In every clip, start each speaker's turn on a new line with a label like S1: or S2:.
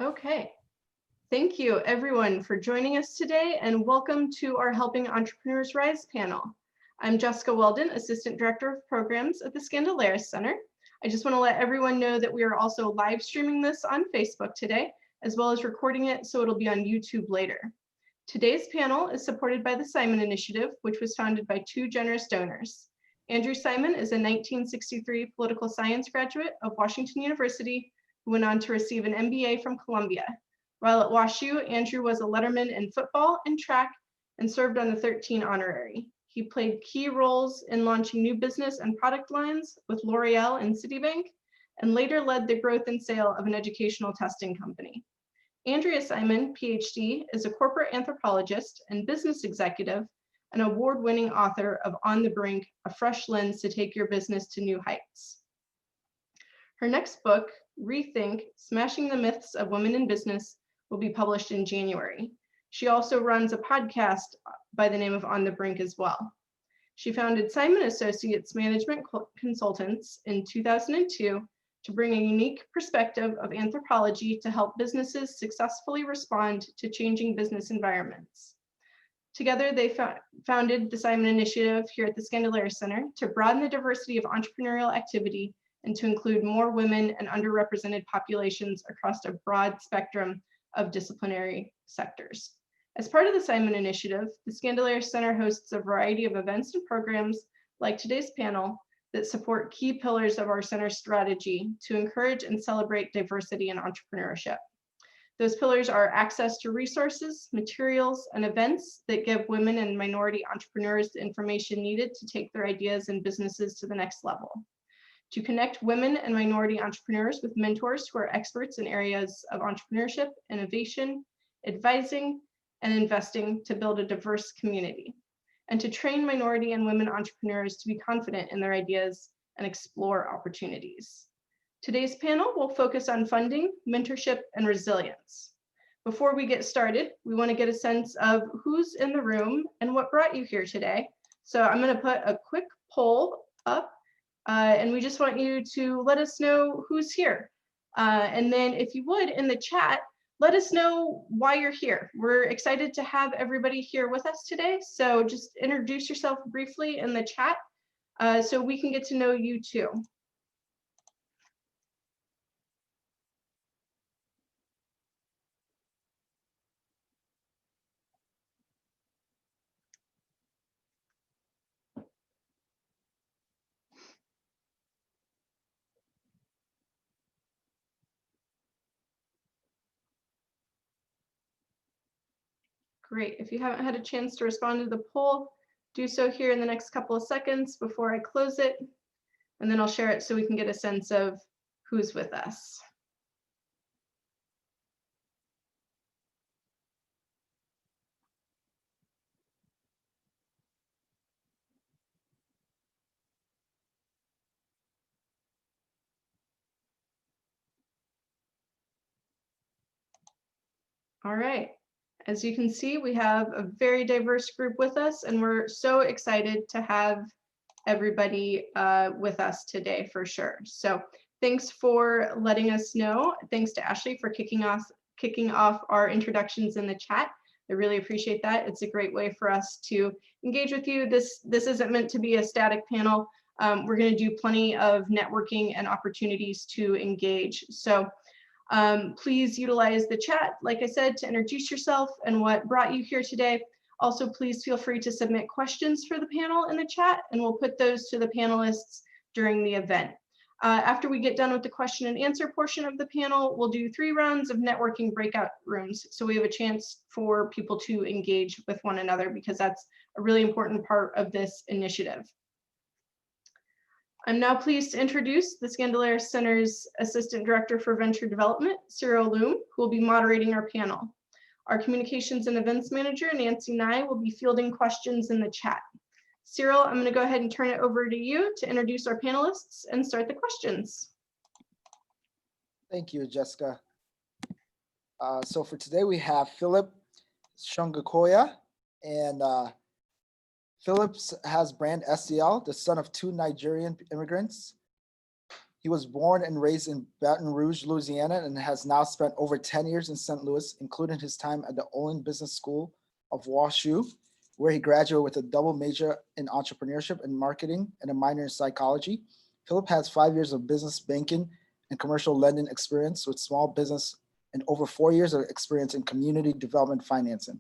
S1: Okay. Thank you everyone for joining us today and welcome to our Helping Entrepreneurs Rise panel. I'm Jessica Weldon, Assistant Director of Programs at the Skandalaris Center. I just want to let everyone know that we are also live streaming this on Facebook today, as well as recording it so it'll be on YouTube later. Today's panel is supported by the Simon Initiative, which was founded by two generous donors. Andrew Simon is a 1963 political science graduate of Washington University who went on to receive an MBA from Columbia. While at WashU, Andrew was a letterman in football and track and served on the 13 honorary. He played key roles in launching new business and product lines with L'Oreal and Citibank, and later led the growth and sale of an educational testing company. Andrea Simon, PhD, is a corporate anthropologist and business executive, an award-winning author of On the Brink, A Fresh Lens to Take Your Business to New Heights. Her next book, Rethink, Smashing the Myths of Women in Business, will be published in January. She also runs a podcast by the name of On the Brink as well. She founded Simon Associates Management Consultants in 2002 to bring a unique perspective of anthropology to help businesses successfully respond to changing business environments. Together, they founded the Simon Initiative here at the Skandalaris Center to broaden the diversity of entrepreneurial activity and to include more women and underrepresented populations across a broad spectrum of disciplinary sectors. As part of the Simon Initiative, the Skandalaris Center hosts a variety of events and programs like today's panel that support key pillars of our center's strategy to encourage and celebrate diversity in entrepreneurship. Those pillars are access to resources, materials, and events that give women and minority entrepreneurs the information needed to take their ideas and businesses to the next level. To connect women and minority entrepreneurs with mentors who are experts in areas of entrepreneurship, innovation, advising, and investing to build a diverse community. And to train minority and women entrepreneurs to be confident in their ideas and explore opportunities. Today's panel will focus on funding, mentorship, and resilience. Before we get started, we want to get a sense of who's in the room and what brought you here today. So I'm going to put a quick poll up, and we just want you to let us know who's here. And then if you would, in the chat, let us know why you're here. We're excited to have everybody here with us today. So just introduce yourself briefly in the chat so we can get to know you too. Great. If you haven't had a chance to respond to the poll, do so here in the next couple of seconds before I close it, and then I'll share it so we can get a sense of who's with us. All right. As you can see, we have a very diverse group with us, and we're so excited to have everybody with us today for sure. So thanks for letting us know. Thanks to Ashley for kicking off our introductions in the chat. I really appreciate that. It's a great way for us to engage with you. This isn't meant to be a static panel. We're going to do plenty of networking and opportunities to engage. So please utilize the chat, like I said, to introduce yourself and what brought you here today. Also, please feel free to submit questions for the panel in the chat, and we'll put those to the panelists during the event. After we get done with the question and answer portion of the panel, we'll do 3 rounds of networking breakout rooms. So we have a chance for people to engage with one another because that's a really important part of this initiative. I'm now pleased to introduce the Skandalaris Center's Assistant Director for Venture Development, Cyril Loum, who will be moderating our panel. Our Communications and Events Manager, Nancy Nye, will be fielding questions in the chat. Cyril, I'm going to go ahead and turn it over to you to introduce our panelists and start the questions.
S2: Thank you, Jessica. So for today, we have Phillip Sangokoya, and Phillip has brand SCL, the son of 2 Nigerian immigrants. He was born and raised in Baton Rouge, Louisiana, and has now spent over 10 years in St. Louis, including his time at the Olin Business School of WashU, where he graduated with a double major in entrepreneurship and marketing and a minor in psychology. Phillip has 5 years of business banking and commercial lending experience with small business and over 4 years of experience in community development financing.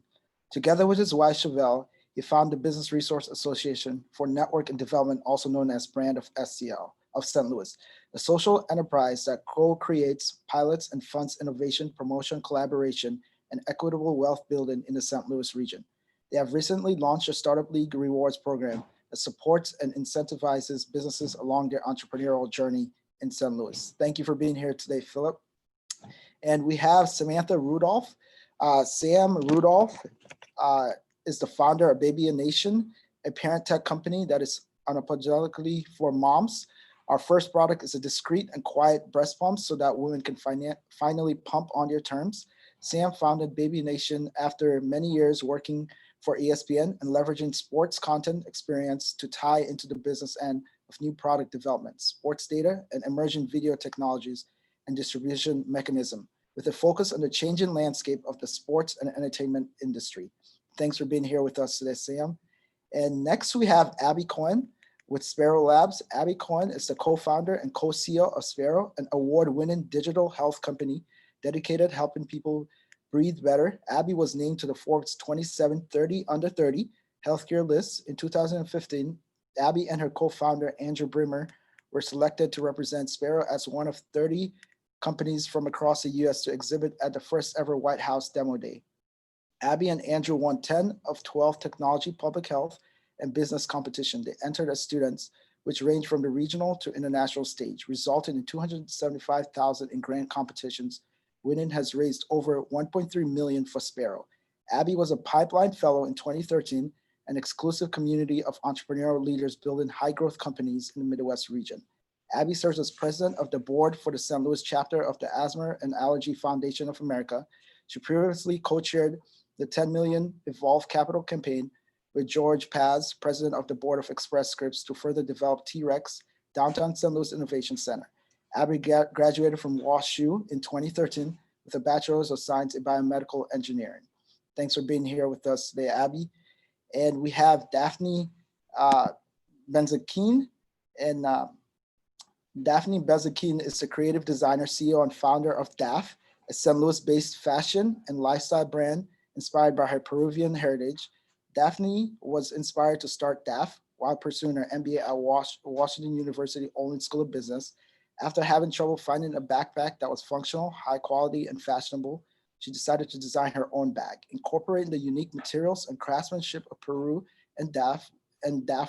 S2: Together with his wife, Chevelle, he founded the Business Resource Association for Network and Development, also known as Brand of SCL of St. Louis, a social enterprise that co-creates, pilots, and funds innovation, promotion, collaboration, and equitable wealth building in the St. Louis region. They have recently launched a Startup League rewards program that supports and incentivizes businesses along their entrepreneurial journey in St. Louis. Thank you for being here today, Phillip. And we have Samantha Rudolph. Sam Rudolph is the founder of Babyation, a parent tech company that is unapologetically for moms. Our first product is a discreet and quiet breast pump so that women can finally pump on their terms. Sam founded Babyation after many years working for ESPN and leveraging sports content experience to tie into the business end of new product development, sports data, and emerging video technologies and distribution mechanism, with a focus on the changing landscape of the sports and entertainment industry. Thanks for being here with us today, Sam. And next we have Abby Cohen with Sparo Labs. Abby Cohen is the co-founder and co-CEO of Sparo, an award-winning digital health company dedicated to helping people breathe better. Abby was named to the Forbes 27 30 Under 30 healthcare list in 2015. Abby and her co-founder, Andrew Brimmer, were selected to represent Sparo as one of 30 companies from across the US to exhibit at the first ever White House Demo Day. Abby and Andrew won 10 of 12 technology, public health, and business competition. They entered as students, which range from the regional to international stage, resulting in $275,000 in grant competitions. Winning has raised over $1.3 million for Sparo. Abby was a Pipeline Fellow in 2013, an exclusive community of entrepreneurial leaders building high-growth companies in the Midwest region. Abby serves as president of the board for the St. Louis chapter of the Asthma and Allergy Foundation of America. She previously co-chaired the 10 million Evolve Capital campaign with George Paz, president of the board of Express Scripts, to further develop T-Rex Downtown St. Louis Innovation Center. Abby graduated from WashU in 2013 with a bachelor's of science in biomedical engineering. Thanks for being here with us today, Abby. And we have Daphne Benzaquen. And Daphne Benzaquen is the creative designer, CEO, and founder of daph, a St. Louis-based fashion and lifestyle brand inspired by her Peruvian heritage. Daphne was inspired to start daph while pursuing her MBA at Washington University Olin School of Business. After having trouble finding a backpack that was functional, high quality, and fashionable, she decided to design her own bag, incorporating the unique materials and craftsmanship of Peru, and daph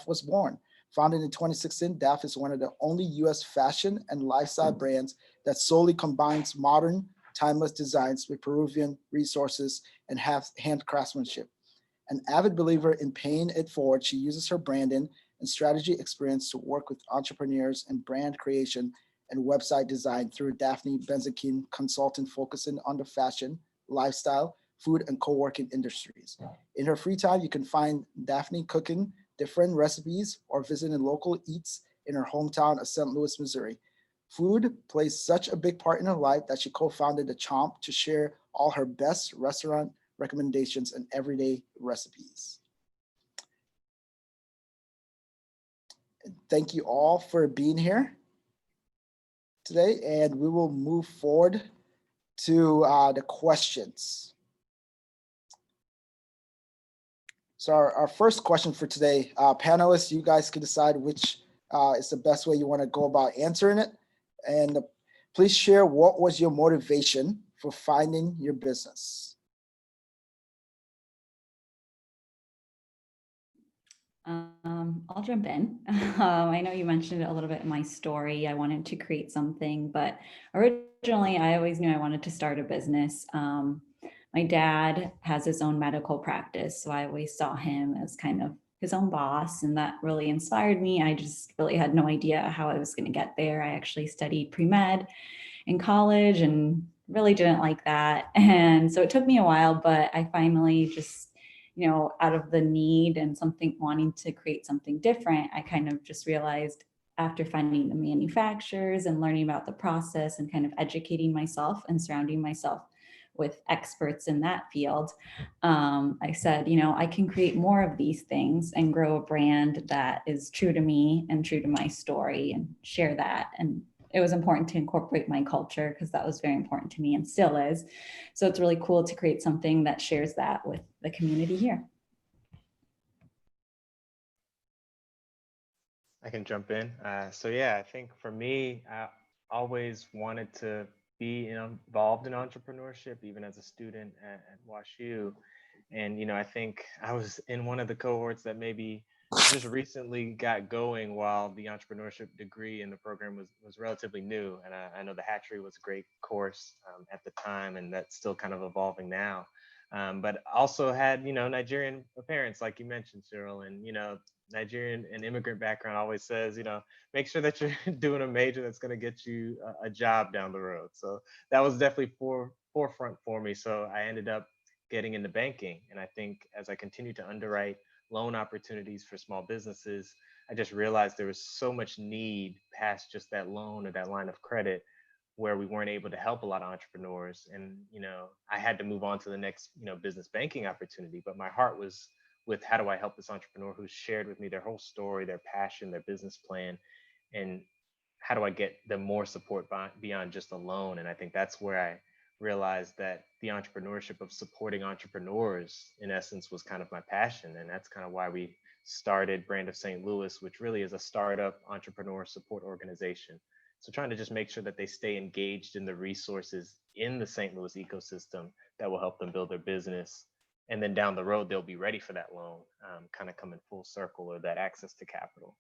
S2: was born. Founded in 2016, daph is one of the only US fashion and lifestyle brands that solely combines modern, timeless designs with Peruvian resources and hand craftsmanship. An avid believer in paying it forward, she uses her branding and strategy experience to work with entrepreneurs in brand creation and website design through Daphne Benzaquen Consulting, focusing on the fashion, lifestyle, food, and co-working industries. In her free time, you can find Daphne cooking different recipes or visiting local eats in her hometown of St. Louis, Missouri. Food plays such a big part in her life that she co-founded The Chomp to share all her best restaurant recommendations and everyday recipes. Thank you all for being here today, and we will move forward to the questions. So our first question for today, panelists, you guys can decide which is the best way you want to go about answering it. And please share, what was your motivation for finding your business?
S3: I'll jump in. I know you mentioned it a little bit in my story. I wanted to create something, but originally I always knew I wanted to start a business. My dad has his own medical practice, so I always saw him as kind of his own boss, and that really inspired me. I just really had no idea how I was going to get there. I actually studied pre-med in college and really didn't like that. And so it took me a while, but I finally just, you know, out of the need and wanting to create something different, I kind of just realized after finding the manufacturers and learning about the process and kind of educating myself and surrounding myself with experts in that field, I said, I can create more of these things and grow a brand that is true to me and true to my story and share that. And it was important to incorporate my culture because that was very important to me and still is. So it's really cool to create something that shares that with the community here.
S4: I can jump in. So yeah, I think for me, I always wanted to be involved in entrepreneurship, even as a student at WashU. And I think I was in one of the cohorts that maybe just recently got going while the entrepreneurship degree in the program was relatively new. And I know the hatchery was a great course at the time, and that's still kind of evolving now. But also had Nigerian parents, like you mentioned, Cyril, and Nigerian and immigrant background always says, make sure that you're doing a major that's going to get you a job down the road. So that was definitely forefront for me. So I ended up getting into banking. And I think as I continued to underwrite loan opportunities for small businesses, I just realized there was so much need past just that loan or that line of credit where we weren't able to help a lot of entrepreneurs. And, I had to move on to the next, business banking opportunity. But my heart was with how do I help this entrepreneur who shared with me their whole story, their passion, their business plan, and how do I get them more support beyond just a loan? And I think that's where I realized that the entrepreneurship of supporting entrepreneurs, in essence, was kind of my passion. And that's kind of why we started Brand of St. Louis, which really is a startup entrepreneur support organization. So trying to just make sure that they stay engaged in the resources in the St. Louis ecosystem that will help them build their business. And then down the road, they'll be ready for that loan, kind of coming full circle, or that access to capital.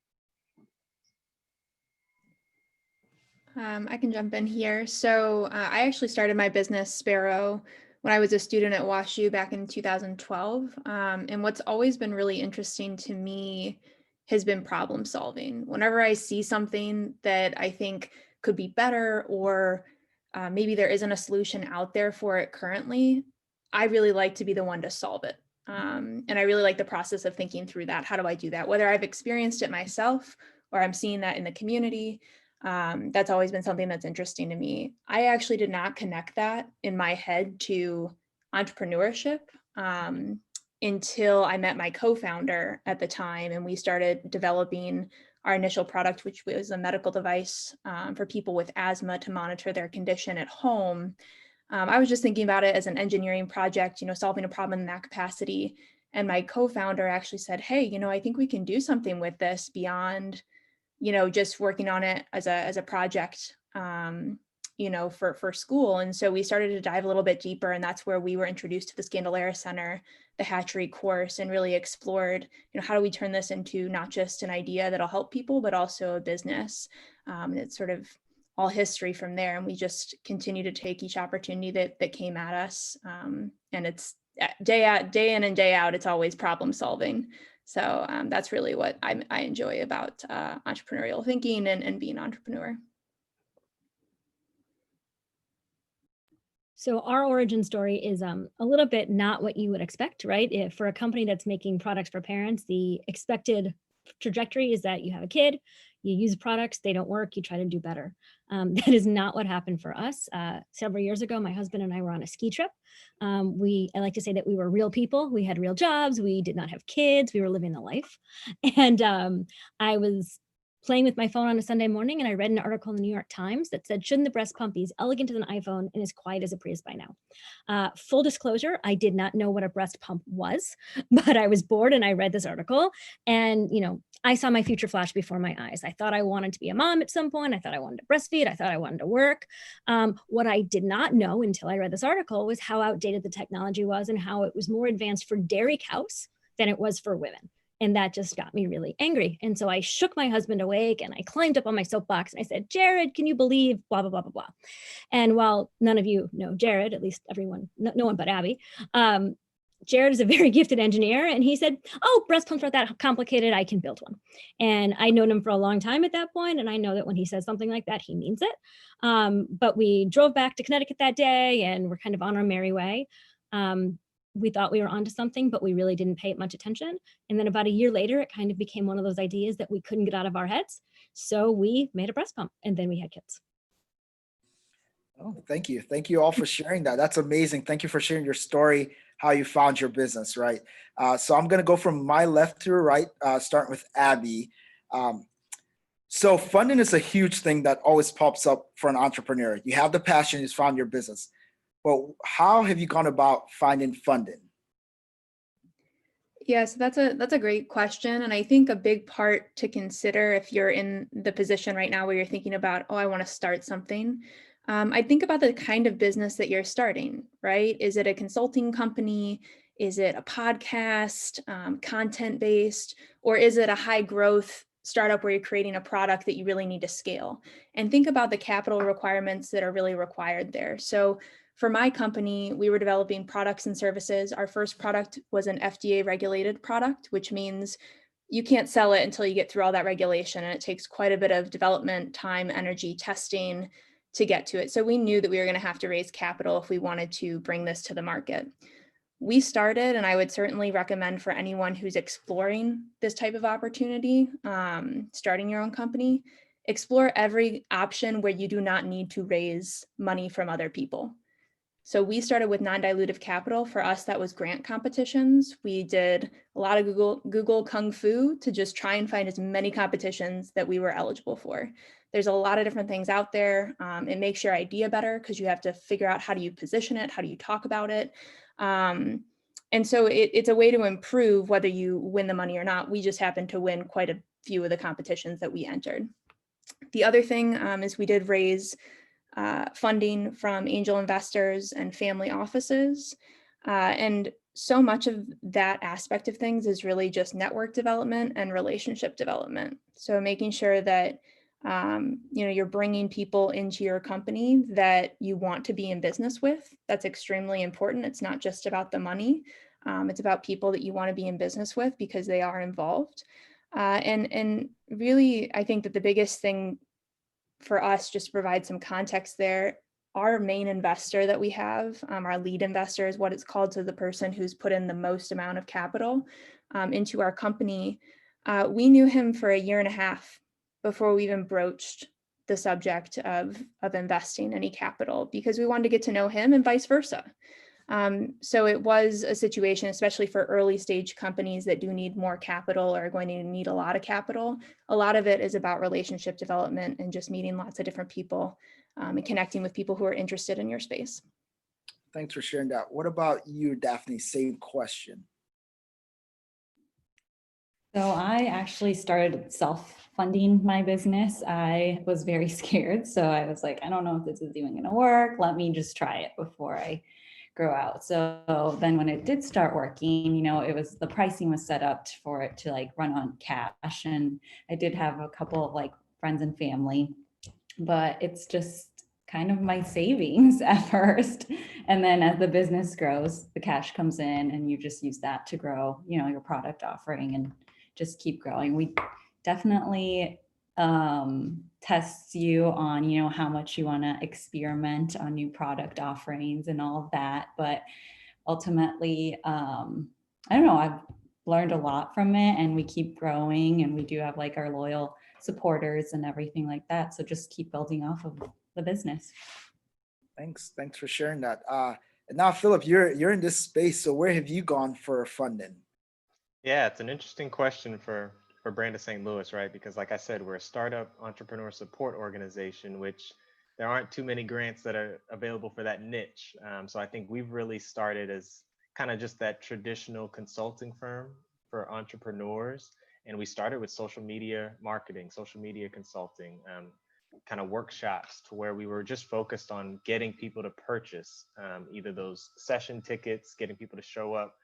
S5: I can jump in here. So I actually started my business, Sparo, when I was a student at WashU back in 2012. And what's always been really interesting to me has been problem solving. Whenever I see something that I think could be better, or maybe there isn't a solution out there for it currently, I really like to be the one to solve it. And I really like the process of thinking through that. How do I do that? Whether I've experienced it myself or I'm seeing that in the community, that's always been something that's interesting to me. I actually did not connect that in my head to entrepreneurship until I met my co-founder at the time, and we started developing our initial product, which was a medical device for people with asthma to monitor their condition at home. I was just thinking about it as an engineering project, solving a problem in that capacity. And my co-founder actually said, hey, I think we can do something with this beyond, just working on it as a project, for school. And so we started to dive a little bit deeper, and that's where we were introduced to the Skandalaris Center, the hatchery course, and really explored, how do we turn this into not just an idea that'll help people, but also a business. And it's sort of all history from there. And we just continue to take each opportunity that came at us. And it's day in and day out, it's always problem solving. So that's really what I enjoy about entrepreneurial thinking and being an entrepreneur.
S6: So our origin story is a little bit not what you would expect, right? For a company that's making products for parents, the expected trajectory is that you have a kid, you use products, they don't work, you try to do better. That is not what happened for us. Several years ago, my husband and I were on a ski trip. I like to say that we were real people. We had real jobs. We did not have kids. We were living the life. And I was playing with my phone on a Sunday morning, and I read an article in the New York Times that said, shouldn't the breast pump be as elegant as an iPhone and as quiet as a Prius by now? Full disclosure, I did not know what a breast pump was, but I was bored and I read this article, and I saw my future flash before my eyes. I thought I wanted to be a mom at some point. I thought I wanted to breastfeed. I thought I wanted to work. What I did not know until I read this article was how outdated the technology was and how it was more advanced for dairy cows than it was for women. And that just got me really angry. And so I shook my husband awake and I climbed up on my soapbox and I said, Jared, can you believe blah, blah, blah, blah, blah. And while none of you know Jared, at least everyone, no one but Abby, Jared is a very gifted engineer. And he said, oh, breast pumps aren't that complicated. I can build one. And I'd known him for a long time at that point, and I know that when he says something like that, he means it. But we drove back to Connecticut that day and we're kind of on our merry way. We thought we were onto something, but we really didn't pay it much attention. And then about a year later, it kind of became one of those ideas that we couldn't get out of our heads. So we made a breast pump and then we had kids.
S2: Oh, thank you. Thank you all for sharing that. That's amazing. Thank you for sharing your story, how you found your business, right? So I'm going to go from my left to right, starting with Abby. So funding is a huge thing that always pops up for an entrepreneur. You have the passion, you found your business. But how have you gone about finding funding?
S5: Yes, that's a great question. And I think a big part to consider if you're in the position right now where you're thinking about, oh, I want to start something. I think about the kind of business that you're starting, right? Is it a consulting company? Is it a podcast, content based, or is it a high growth startup where you're creating a product that you really need to scale? And think about the capital requirements that are really required there. So for my company, we were developing products and services. Our first product was an FDA regulated product, which means you can't sell it until you get through all that regulation. And it takes quite a bit of development, time, energy, testing to get to it. So we knew that we were going to have to raise capital if we wanted to bring this to the market. We started, and I would certainly recommend for anyone who's exploring this type of opportunity, starting your own company, explore every option where you do not need to raise money from other people. So we started with non-dilutive capital. For us, that was grant competitions. We did a lot of Google Kung Fu to just try and find as many competitions that we were eligible for. There's a lot of different things out there. It makes your idea better because you have to figure out how do you position it, how do you talk about it. And so it's a way to improve whether you win the money or not. We just happened to win quite a few of the competitions that we entered. The other thing is we did raise funding from angel investors and family offices. And so much of that aspect of things is really just network development and relationship development. So making sure that you're bringing people into your company that you want to be in business with. That's extremely important. It's not just about the money. It's about people that you want to be in business with because they are involved. And really, I think that the biggest thing for us, just to provide some context there, our main investor that we have, our lead investor is what it's called, so the person who's put in the most amount of capital into our company. We knew him for 1.5 years before we even broached the subject of investing any capital, because we wanted to get to know him and vice versa. So it was a situation, especially for early stage companies that do need more capital or are going to need a lot of capital. A lot of it is about relationship development and just meeting lots of different people and connecting with people who are interested in your space.
S2: Thanks for sharing that. What about you, Daphne? Same question.
S3: So I actually started self-funding my business. I was very scared. So I was like, I don't know if this is even going to work. Let me just try it before I grow out. So then when it did start working, it was, the pricing was set up for it to like run on cash. And I did have a couple of like friends and family, but it's just kind of my savings at first. And then as the business grows, the cash comes in and you just use that to grow, your product offering and just keep growing. We definitely tests you on, how much you want to experiment on new product offerings and all of that. But ultimately, I don't know, I've learned a lot from it, and we keep growing, and we do have like our loyal supporters and everything like that. So just keep building off of the business.
S2: Thanks for sharing that. And now, Phillip, you're in this space. So where have you gone for funding?
S4: Yeah, it's an interesting question for Brand of St. Louis, right? Because like I said, we're a startup entrepreneur support organization, which there aren't too many grants that are available for that niche. So I think we've really started as kind of just that traditional consulting firm for entrepreneurs. And we started with social media marketing, social media consulting, kind of workshops, to where we were just focused on getting people to purchase either those session tickets, getting people to show up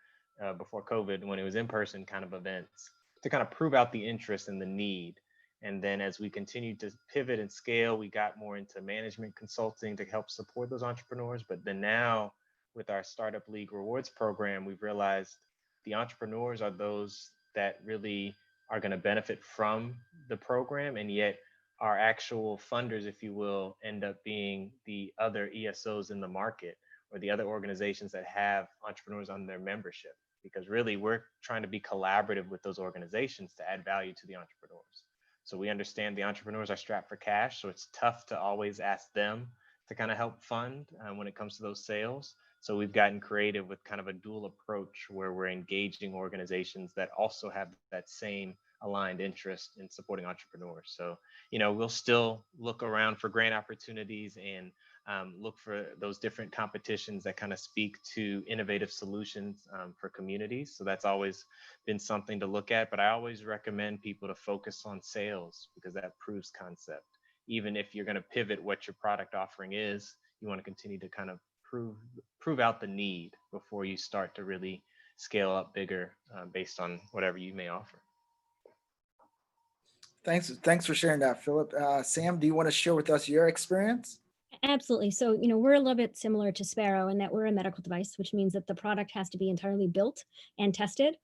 S4: before COVID, when it was in-person kind of events, to kind of prove out the interest and the need. And then as we continued to pivot and scale, we got more into management consulting to help support those entrepreneurs. But then now with our Startup League Rewards program, we've realized the entrepreneurs are those that really are going to benefit from the program. And yet our actual funders, if you will, end up being the other ESOs in the market, or the other organizations that have entrepreneurs on their membership. Because really we're trying to be collaborative with those organizations to add value to the entrepreneurs. So we understand the entrepreneurs are strapped for cash, so it's tough to always ask them to kind of help fund when it comes to those sales. So we've gotten creative with kind of a dual approach where we're engaging organizations that also have that same aligned interest in supporting entrepreneurs. So, we'll still look around for grant opportunities and look for those different competitions that kind of speak to innovative solutions for communities. So that's always been something to look at, but I always recommend people to focus on sales because that proves concept. Even if you're going to pivot what your product offering is, you want to continue to kind of prove out the need before you start to really scale up bigger based on whatever you may offer.
S2: Thanks for sharing that, Phillip. Sam, do you want to share with us your experience?
S6: Absolutely. So, we're a little bit similar to Sparo in that we're a medical device, which means that the product has to be entirely built and tested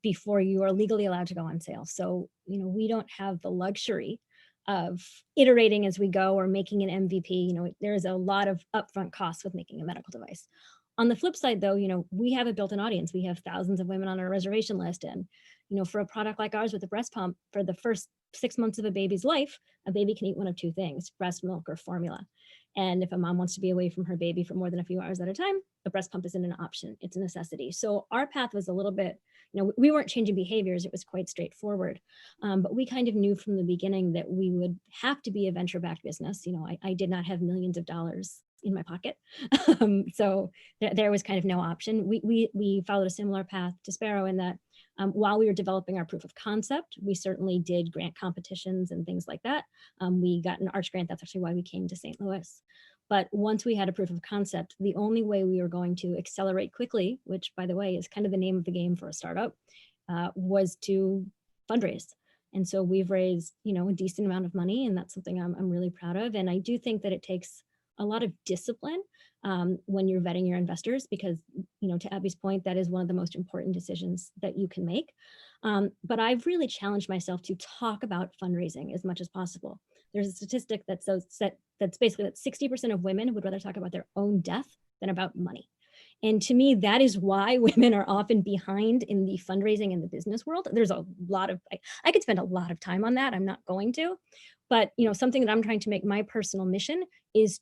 S6: before you are legally allowed to go on sale. So, we don't have the luxury of iterating as we go or making an MVP. There's a lot of upfront costs with making a medical device. On the flip side, though, we have a built-in audience. We have thousands of women on our reservation list. And, for a product like ours with a breast pump, for the first 6 months of a baby's life, a baby can eat one of two things, breast milk or formula. And if a mom wants to be away from her baby for more than a few hours at a time, a breast pump isn't an option. It's a necessity. So our path was a little bit, we weren't changing behaviors. It was quite straightforward. But we kind of knew from the beginning that we would have to be a venture-backed business. I did not have millions of dollars in my pocket. So there was kind of no option. We followed a similar path to Sparo in that while we were developing our proof of concept, we certainly did grant competitions and things like that. We got an Arch grant. That's actually why we came to St. Louis. But once we had a proof of concept, the only way we were going to accelerate quickly, which by the way is kind of the name of the game for a startup, was to fundraise. And so we've raised, a decent amount of money, and that's something I'm really proud of. And I do think that it takes a lot of discipline when you're vetting your investors, because, to Abby's point, that is one of the most important decisions that you can make. But I've really challenged myself to talk about fundraising as much as possible. There's a statistic that's basically that 60% of women would rather talk about their own death than about money. And to me, that is why women are often behind in the fundraising in the business world. There's a lot of, I could spend a lot of time on that. I'm not going to, but something that I'm trying to make my personal mission is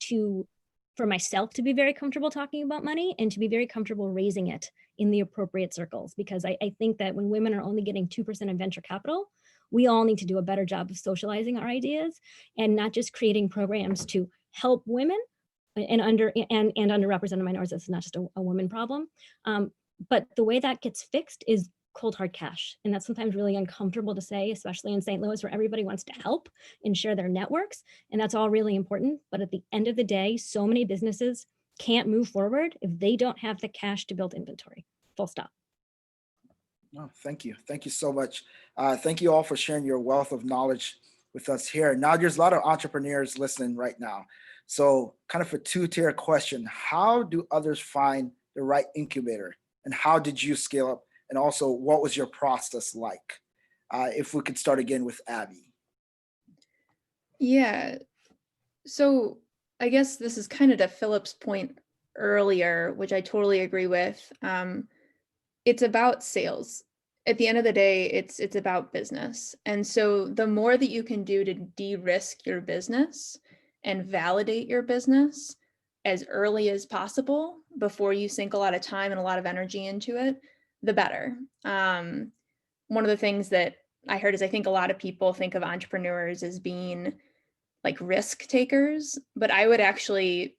S6: for myself to be very comfortable talking about money and to be very comfortable raising it in the appropriate circles. Because I think that when women are only getting 2% of venture capital, we all need to do a better job of socializing our ideas and not just creating programs to help women and underrepresented minorities. This is not just a woman problem. But the way that gets fixed is cold hard cash. And that's sometimes really uncomfortable to say, especially in St. Louis, where everybody wants to help and share their networks. And that's all really important. But at the end of the day, so many businesses can't move forward if they don't have the cash to build inventory. Full stop.
S2: No, thank you. Thank you so much. Thank you all for sharing your wealth of knowledge with us here. Now, there's a lot of entrepreneurs listening right now. So kind of a two-tier question. How do others find the right incubator? And how did you scale up? And also, what was your process like? If we could start again with Abby.
S5: Yeah. So I guess this is kind of to Phillip's point earlier, which I totally agree with. It's about sales. At the end of the day, it's about business. And so the more that you can do to de-risk your business and validate your business as early as possible before you sink a lot of time and a lot of energy into it, the better. One of the things that I heard is I think a lot of people think of entrepreneurs as being like risk takers, but I would actually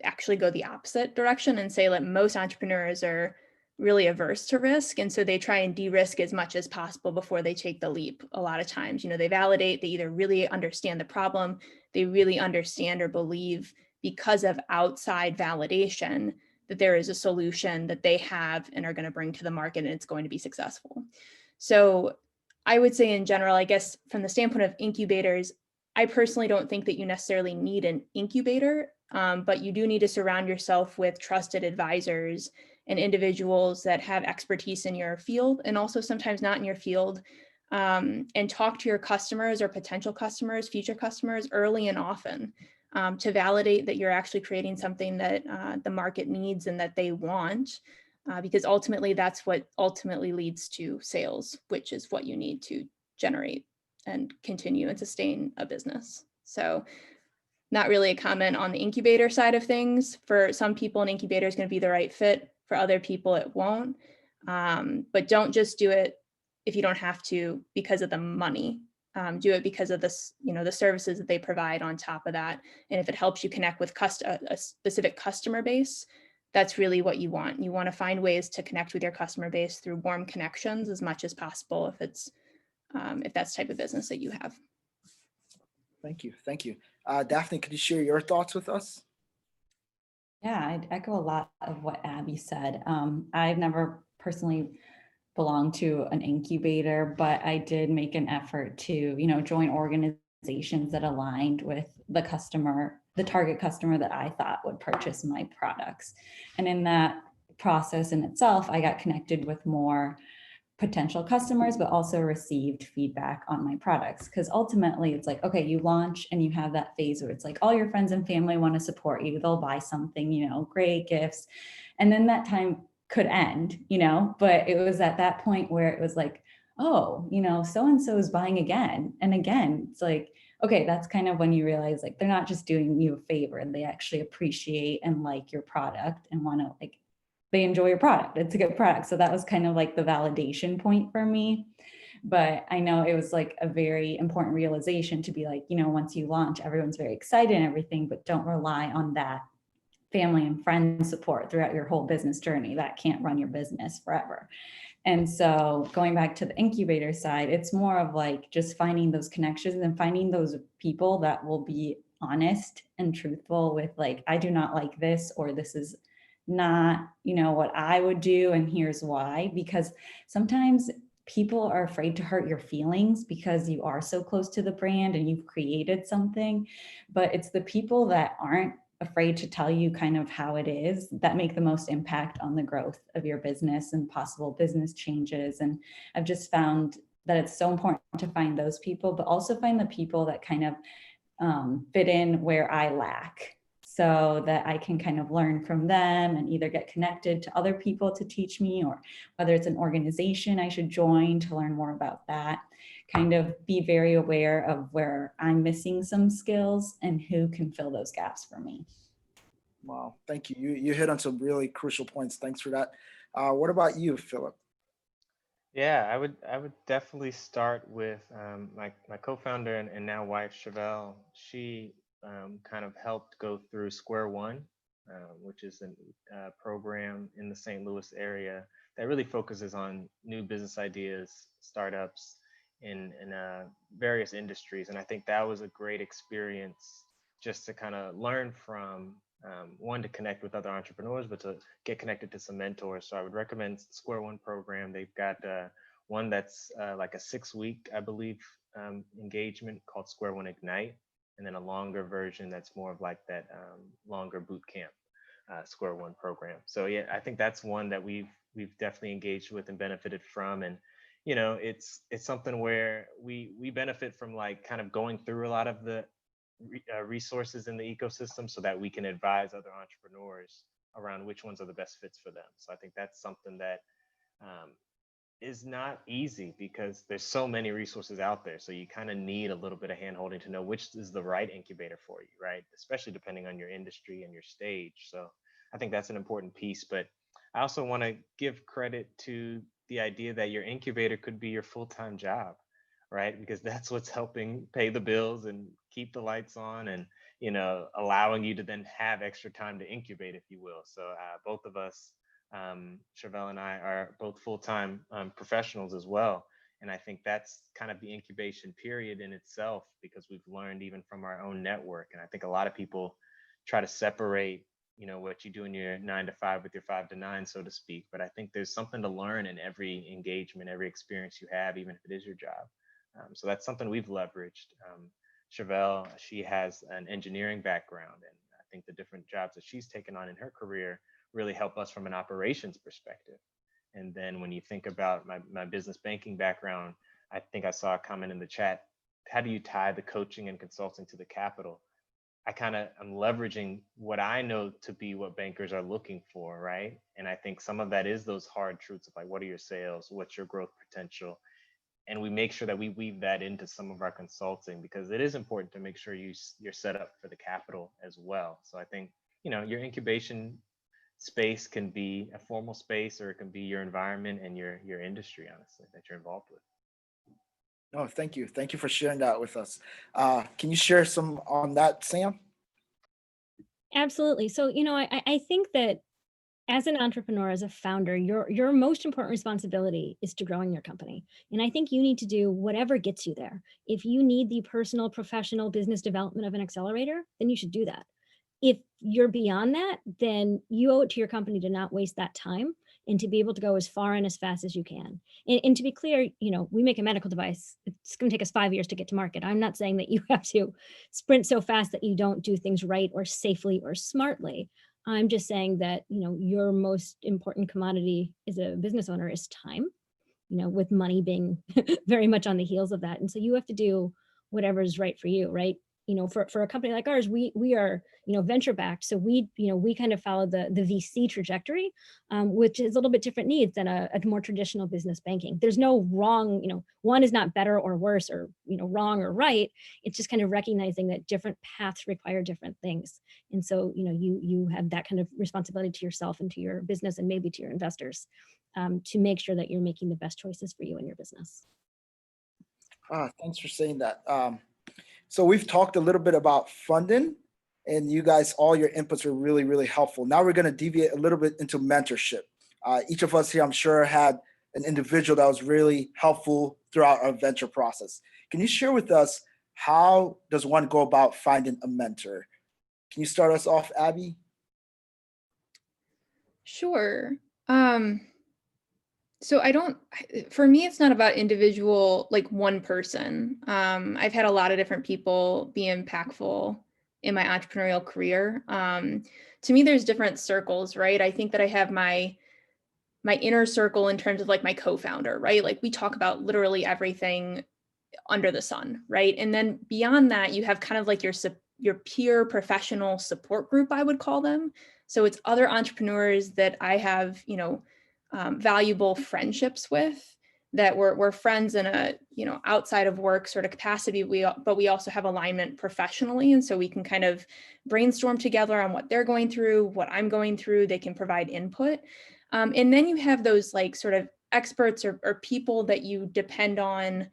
S5: go the opposite direction and say that most entrepreneurs are really averse to risk. And so they try and de-risk as much as possible before they take the leap. A lot of times, they validate, they either really understand the problem, they really understand or believe because of outside validation that there is a solution that they have and are going to bring to the market and it's going to be successful. So I would say in general, I guess from the standpoint of incubators, I personally don't think that you necessarily need an incubator, but you do need to surround yourself with trusted advisors and individuals that have expertise in your field and also sometimes not in your field, and talk to your customers or potential customers, future customers early and often to validate that you're actually creating something that the market needs and that they want, because ultimately that's what ultimately leads to sales, which is what you need to generate and continue and sustain a business. So not really a comment on the incubator side of things. For some people, an incubator is going to be the right fit. For other people, it won't. But don't just do it if you don't have to because of the money. Do it because of this, the services that they provide on top of that. And if it helps you connect with a specific customer base, that's really what you want. You want to find ways to connect with your customer base through warm connections as much as possible if that's the type of business that you have.
S2: Thank you. Thank you. Daphne, could you share your thoughts with us?
S3: Yeah, I'd echo a lot of what Abby said. I've never personally belonged to an incubator, but I did make an effort to, join organizations that aligned with the target customer that I thought would purchase my products. And in that process in itself, I got connected with more potential customers, but also received feedback on my products. Because ultimately it's like, okay, you launch and you have that phase where it's like all your friends and family want to support you. They'll buy something, great gifts. And then that time could end, but it was at that point where it was like, oh, so-and-so is buying again. And again, it's like, okay, that's kind of when you realize like, they're not just doing you a favor and they actually appreciate and like your product and want to they enjoy your product. It's a good product. So that was kind of like the validation point for me. But I know it was like a very important realization to be like, once you launch, everyone's very excited and everything, but don't rely on that family and friend support throughout your whole business journey. That can't run your business forever. And so going back to the incubator side, it's more of like just finding those connections and finding those people that will be honest and truthful with like, I do not like this, or this is not, what I would do. And here's why, because sometimes people are afraid to hurt your feelings because you are so close to the brand and you've created something, but it's the people that aren't afraid to tell you kind of how it is that make the most impact on the growth of your business and possible business changes. And I've just found that it's so important to find those people, but also find the people that kind of fit in where I lack, so that I can kind of learn from them and either get connected to other people to teach me, or whether it's an organization I should join to learn more about that, kind of be very aware of where I'm missing some skills and who can fill those gaps for me.
S2: Wow, thank you. You hit on some really crucial points. Thanks for that. What about you, Phillip?
S4: Yeah, I would definitely start with my co-founder and now wife, Chevelle. She kind of helped go through Square One, which is a program in the St. Louis area that really focuses on new business ideas, startups in various industries. And I think that was a great experience just to kind of learn from, one, to connect with other entrepreneurs, but to get connected to some mentors. So I would recommend Square One program. They've got one that's like a 6-week, I believe, engagement called Square One Ignite, and then a longer version that's more of like that longer boot camp Square One program. So yeah, I think that's one that we've definitely engaged with and benefited from. And it's something where we benefit from like kind of going through a lot of the resources in the ecosystem so that we can advise other entrepreneurs around which ones are the best fits for them. So I think that's something that is not easy because there's so many resources out there. So you kind of need a little bit of handholding to know which is the right incubator for you, right? Especially depending on your industry and your stage. So I think that's an important piece. But I also want to give credit to the idea that your incubator could be your full-time job, right? Because that's what's helping pay the bills and keep the lights on and, allowing you to then have extra time to incubate, if you will. So both of us, Chevelle and I, are both full-time professionals as well. And I think that's kind of the incubation period in itself, because we've learned even from our own network. And I think a lot of people try to separate, what you do in your 9 to 5 with your 5 to 9, so to speak. But I think there's something to learn in every engagement, every experience you have, even if it is your job. So that's something we've leveraged. Chevelle, she has an engineering background, and I think the different jobs that she's taken on in her career really help us from an operations perspective. And then when you think about my business banking background, I think I saw a comment in the chat, how do you tie the coaching and consulting to the capital? I'm leveraging what I know to be what bankers are looking for, right? And I think some of that is those hard truths of like, what are your sales? What's your growth potential? and we make sure that we weave that into some of our consulting, because it is important to make sure you're set up for the capital as well. So I think, your incubation space can be a formal space, or it can be your environment and your industry, honestly, that you're involved with.
S2: Oh, thank you. Thank you for sharing that with us. Can you share some on that, Sam?
S6: Absolutely. So, I think that as an entrepreneur, as a founder, your most important responsibility is to growing your company. And I think you need to do whatever gets you there. If you need the personal, professional business development of an accelerator, then you should do that. If you're beyond that, then you owe it to your company to not waste that time and to be able to go as far and as fast as you can. And to be clear, we make a medical device. It's going to take us 5 years to get to market. I'm not saying that you have to sprint so fast that you don't do things right or safely or smartly. I'm just saying that, your most important commodity as a business owner is time, with money being very much on the heels of that. And so you have to do whatever is right for you, right? For a company like ours, we are, venture backed. So we kind of follow the VC trajectory, which is a little bit different needs than a more traditional business banking. There's no wrong, one is not better or worse or, wrong or right. It's just kind of recognizing that different paths require different things. And so, you have that kind of responsibility to yourself and to your business and maybe to your investors, to make sure that you're making the best choices for you and your business.
S2: Thanks for saying that. So we've talked a little bit about funding, and you guys, all your inputs are really, really helpful. Now we're going to deviate a little bit into mentorship. Each of us here, I'm sure, had an individual that was really helpful throughout our venture process. Can you share with us, how does one go about finding a mentor? Can you start us off, Abby?
S5: Sure. So for me, it's not about individual, like one person. I've had a lot of different people be impactful in my entrepreneurial career. To me, there's different circles, right? I think that I have my inner circle in terms of like my co-founder, right? Like we talk about literally everything under the sun, right? And then beyond that, you have kind of like your peer professional support group, I would call them. So it's other entrepreneurs that I have, valuable friendships with, that we're friends in a, outside of work sort of capacity, but we also have alignment professionally. And so we can kind of brainstorm together on what they're going through, what I'm going through. They can provide input. And then you have those like sort of experts or people that you depend on,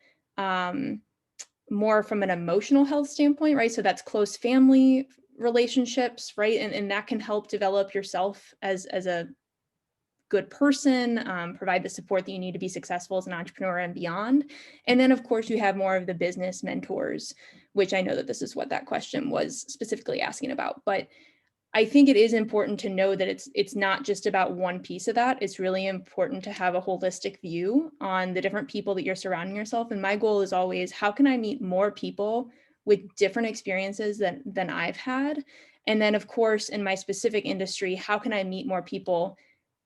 S5: more from an emotional health standpoint, right? So that's close family relationships, right? And that can help develop yourself as a good person, provide the support that you need to be successful as an entrepreneur and beyond. And then of course you have more of the business mentors, which I know that this is what that question was specifically asking about. But I think it is important to know that it's not just about one piece of that. It's really important to have a holistic view on the different people that you're surrounding yourself. And my goal is always, how can I meet more people with different experiences than I've had? And then of course, in my specific industry, how can I meet more people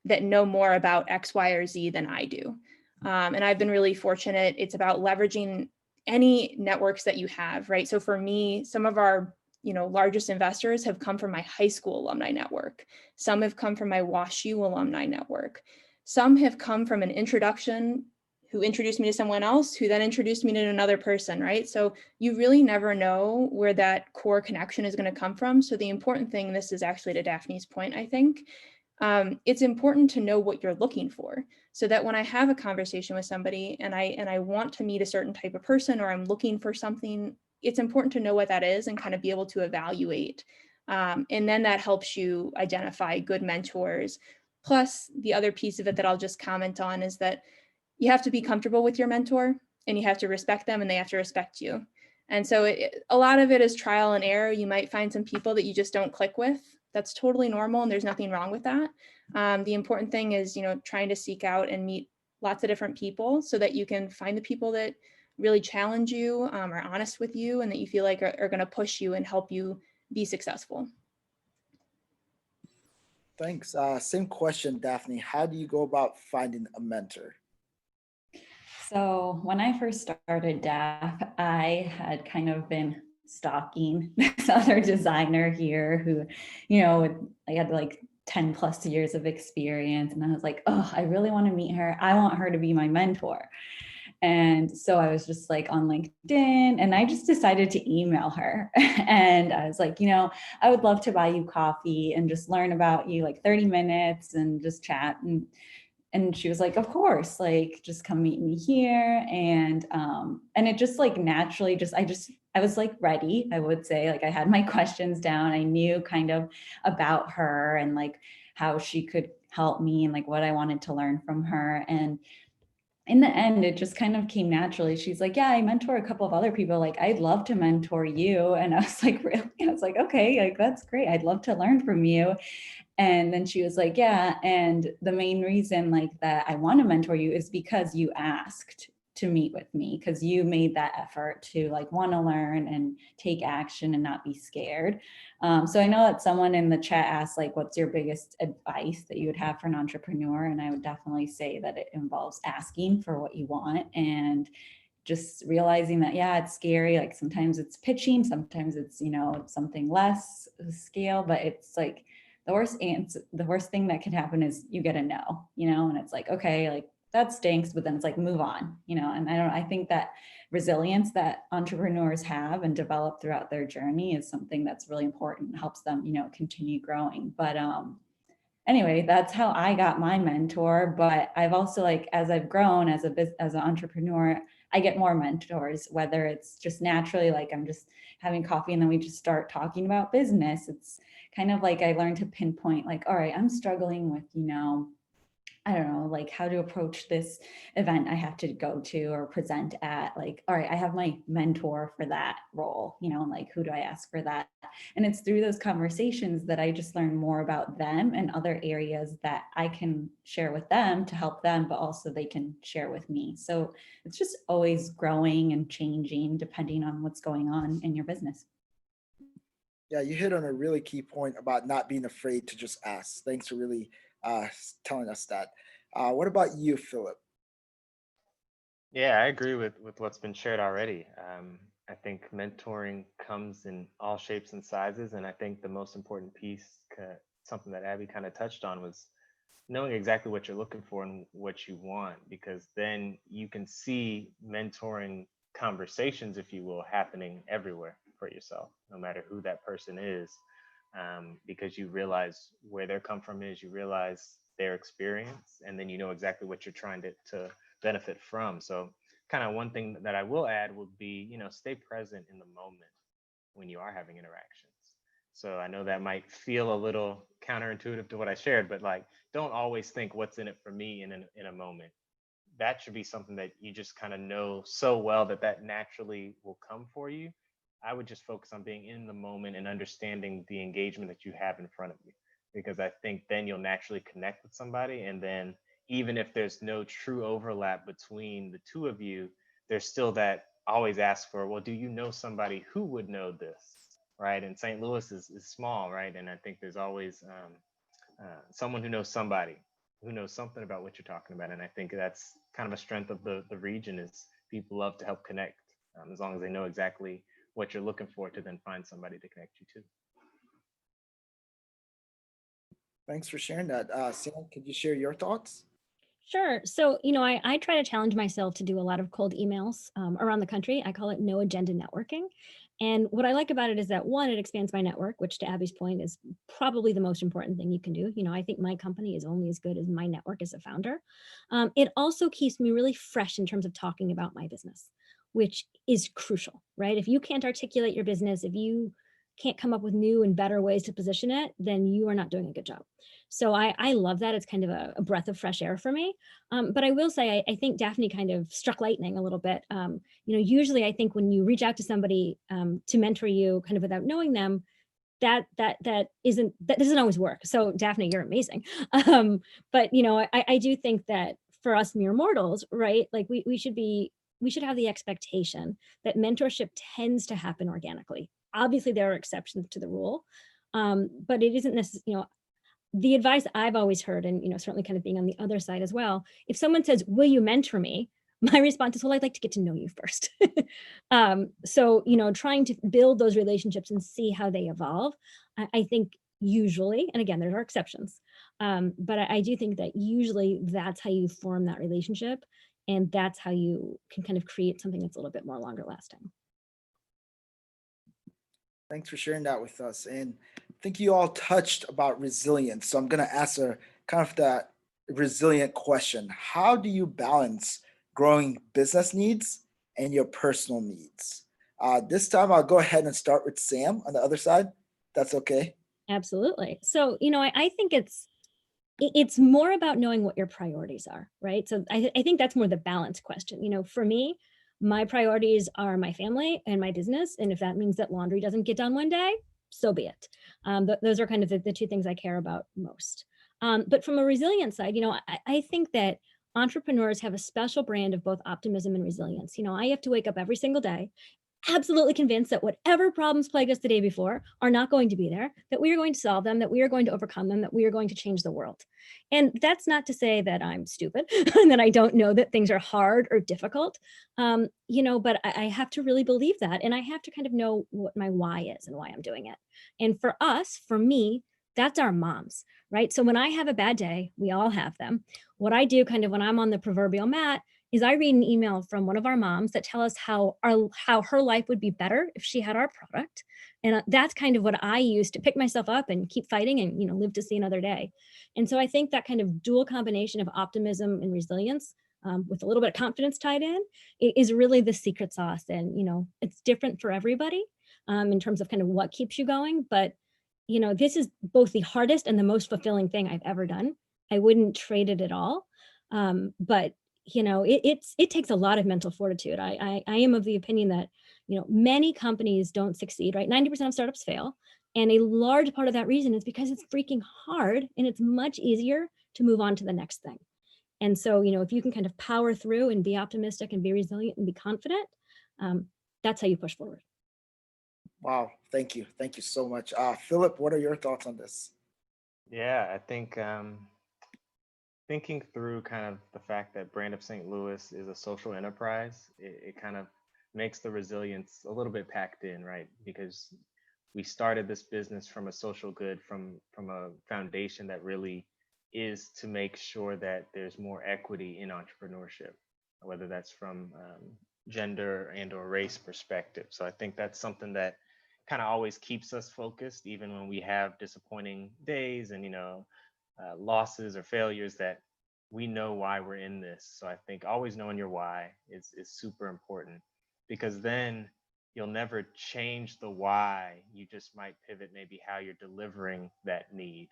S5: that know more about X, Y, or Z than I do? And I've been really fortunate. It's about leveraging any networks that you have, right? So for me, some of our largest investors have come from my high school alumni network. Some have come from my WashU alumni network. Some have come from an introduction who introduced me to someone else, who then introduced me to another person, right? So you really never know where that core connection is going to come from. So the important thing, this is actually to Daphne's point, I think, it's important to know what you're looking for, so that when I have a conversation with somebody and I want to meet a certain type of person, or I'm looking for something, it's important to know what that is and kind of be able to evaluate. And then that helps you identify good mentors. Plus, the other piece of it that I'll just comment on is that you have to be comfortable with your mentor, and you have to respect them, and they have to respect you. And so a lot of it is trial and error. You might find some people that you just don't click with. That's totally normal, and there's nothing wrong with that. The important thing is, trying to seek out and meet lots of different people so that you can find the people that really challenge you, are honest with you, and that you feel like are going to push you and help you be successful.
S2: Thanks. Same question, Daphne. How do you go about finding a mentor?
S3: So when I first started daph, I had kind of been stalking this other designer here who, I had like 10 plus years of experience. And I was like, oh, I really want to meet her. I want her to be my mentor. And so I was just like on LinkedIn, and I just decided to email her. And I was like, I would love to buy you coffee and just learn about you, like 30 minutes and just chat. And she was like, of course, like just come meet me here. And it just like naturally I was like ready, I would say. Like I had my questions down. I knew kind of about her and like how she could help me and like what I wanted to learn from her. And in the end, it just kind of came naturally. She's like, yeah, I mentor a couple of other people. Like, I'd love to mentor you. And I was like, really? I was like, okay, like, that's great. I'd love to learn from you. And then she was like, yeah. And the main reason like that I want to mentor you is because you asked to meet with me, because you made that effort to like want to learn and take action and not be scared. So I know that someone in the chat asked like, what's your biggest advice that you would have for an entrepreneur? And I would definitely say that it involves asking for what you want and just realizing that, yeah, it's scary. Like sometimes it's pitching, sometimes it's, something less scale, but it's like the worst thing that could happen is you get a no, and it's like, okay, like that stinks, but then it's like, move on, and I think that resilience that entrepreneurs have and develop throughout their journey is something that's really important and helps them, continue growing. But anyway, that's how I got my mentor. But I've also like, as I've grown as an entrepreneur, I get more mentors, whether it's just naturally, like I'm just having coffee and then we just start talking about business. It's kind of like I learned to pinpoint like, all right, I'm struggling with, I don't know, like how to approach this event I have to go to or present at. Like, all right, I have my mentor for that role, and like, who do I ask for that? And it's through those conversations that I just learn more about them and other areas that I can share with them to help them, but also they can share with me. So it's just always growing and changing depending on what's going on in your business.
S2: Yeah, you hit on a really key point about not being afraid to just ask. Thanks for really telling us that. What about you, Phillip?
S4: Yeah, I agree with what's been shared already. I think mentoring comes in all shapes and sizes, and I think the most important piece, something that Abby kind of touched on, was knowing exactly what you're looking for and what you want, because then you can see mentoring conversations, if you will, happening everywhere for yourself, no matter who that person is, because you realize where their come from is, you realize their experience, and then you know exactly what you're trying to benefit from. So kind of one thing that I will add would be, stay present in the moment when you are having interactions. So I know that might feel a little counterintuitive to what I shared, but like, don't always think what's in it for me in a moment. That should be something that you just kind of know so well that naturally will come for you. I would just focus on being in the moment and understanding the engagement that you have in front of you, because I think then you'll naturally connect with somebody. And then even if there's no true overlap between the two of you, there's still that always ask for, well, do you know somebody who would know this? Right. And St. Louis is small, right? And I think there's always someone who knows somebody who knows something about what you're talking about. And I think that's kind of a strength of the region, is people love to help connect, as long as they know exactly what you're looking for to then find somebody to connect you to.
S2: Thanks for sharing that. Sam, could you share your thoughts?
S6: Sure. So, I try to challenge myself to do a lot of cold emails around the country. I call it no agenda networking. And what I like about it is that, one, it expands my network, which to Abby's point is probably the most important thing you can do. I think my company is only as good as my network as a founder. It also keeps me really fresh in terms of talking about my business, which is crucial, right? If you can't articulate your business, if you can't come up with new and better ways to position it, then you are not doing a good job. So I love that. It's kind of a breath of fresh air for me. But I will say, I think Daphne kind of struck lightning a little bit. Usually I think when you reach out to somebody to mentor you kind of without knowing them, that doesn't always work. So Daphne, you're amazing. But I do think that for us mere mortals, right? Like we should have the expectation that mentorship tends to happen organically. Obviously, there are exceptions to the rule, but it isn't necessarily, the advice I've always heard, and certainly kind of being on the other side as well, if someone says, will you mentor me? My response is, well, I'd like to get to know you first. So, trying to build those relationships and see how they evolve, I think usually, and again, there are exceptions, but I do think that usually that's how you form that relationship. And that's how you can kind of create something that's a little bit more longer lasting.
S2: Thanks for sharing that with us. And I think you all touched about resilience. So I'm going to ask a kind of that resilient question. How do you balance growing business needs and your personal needs? This time I'll go ahead and start with Sam on the other side. That's okay.
S6: Absolutely. So, I think it's more about knowing what your priorities are, right? So I think that's more the balance question. For me, my priorities are my family and my business. And if that means that laundry doesn't get done one day, so be it. Those are kind of the two things I care about most. But from a resilient side, I think that entrepreneurs have a special brand of both optimism and resilience. I have to wake up every single day absolutely convinced that whatever problems plagued us the day before are not going to be there, that we are going to solve them, that we are going to overcome them, that we are going to change the world. And that's not to say that I'm stupid and that I don't know that things are hard or difficult, but I have to really believe that. And I have to kind of know what my why is and why I'm doing it. And for me, that's our moms, right? So when I have a bad day, we all have them. What I do kind of when I'm on the proverbial mat is I read an email from one of our moms that tell us how her life would be better if she had our product. And that's kind of what I use to pick myself up and keep fighting and, live to see another day. And so I think that kind of dual combination of optimism and resilience with a little bit of confidence tied in is really the secret sauce. And, it's different for everybody in terms of kind of what keeps you going. But, this is both the hardest and the most fulfilling thing I've ever done. I wouldn't trade it at all. But it takes a lot of mental fortitude. I am of the opinion that, many companies don't succeed, right? 90% of startups fail. And a large part of that reason is because it's freaking hard and it's much easier to move on to the next thing. And so, if you can kind of power through and be optimistic and be resilient and be confident, that's how you push forward.
S2: Wow. Thank you. Thank you so much. Phillip, what are your thoughts on this?
S4: Yeah, I think thinking through kind of the fact that Brand of St. Louis is a social enterprise, it kind of makes the resilience a little bit packed in, right? Because we started this business from a social good, from a foundation that really is to make sure that there's more equity in entrepreneurship, whether that's from gender and or race perspective. So I think that's something that kind of always keeps us focused, even when we have disappointing days and losses or failures, that we know why we're in this. So I think always knowing your why is super important, because then you'll never change the why. You just might pivot maybe how you're delivering that need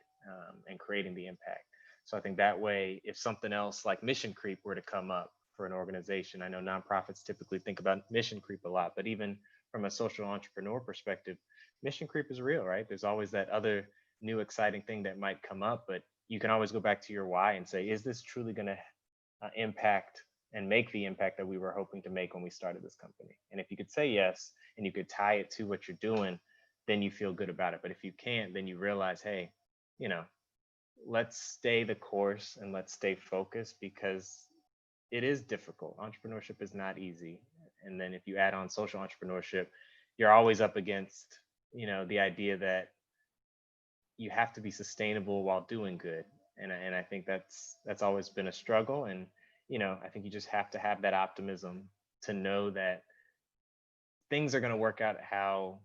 S4: and creating the impact. So I think that way, if something else like mission creep were to come up for an organization, I know nonprofits typically think about mission creep a lot, but even from a social entrepreneur perspective, mission creep is real, right? There's always that other new exciting thing that might come up, but you can always go back to your why and say, is this truly going to impact and make the impact that we were hoping to make when we started this company? And if you could say yes, and you could tie it to what you're doing, then you feel good about it. But if you can't, then you realize, hey, let's stay the course and let's stay focused, because it is difficult. Entrepreneurship is not easy. And then if you add on social entrepreneurship, you're always up against, the idea that you have to be sustainable while doing good. And I think that's always been a struggle. And, I think you just have to have that optimism to know that things are going to work out how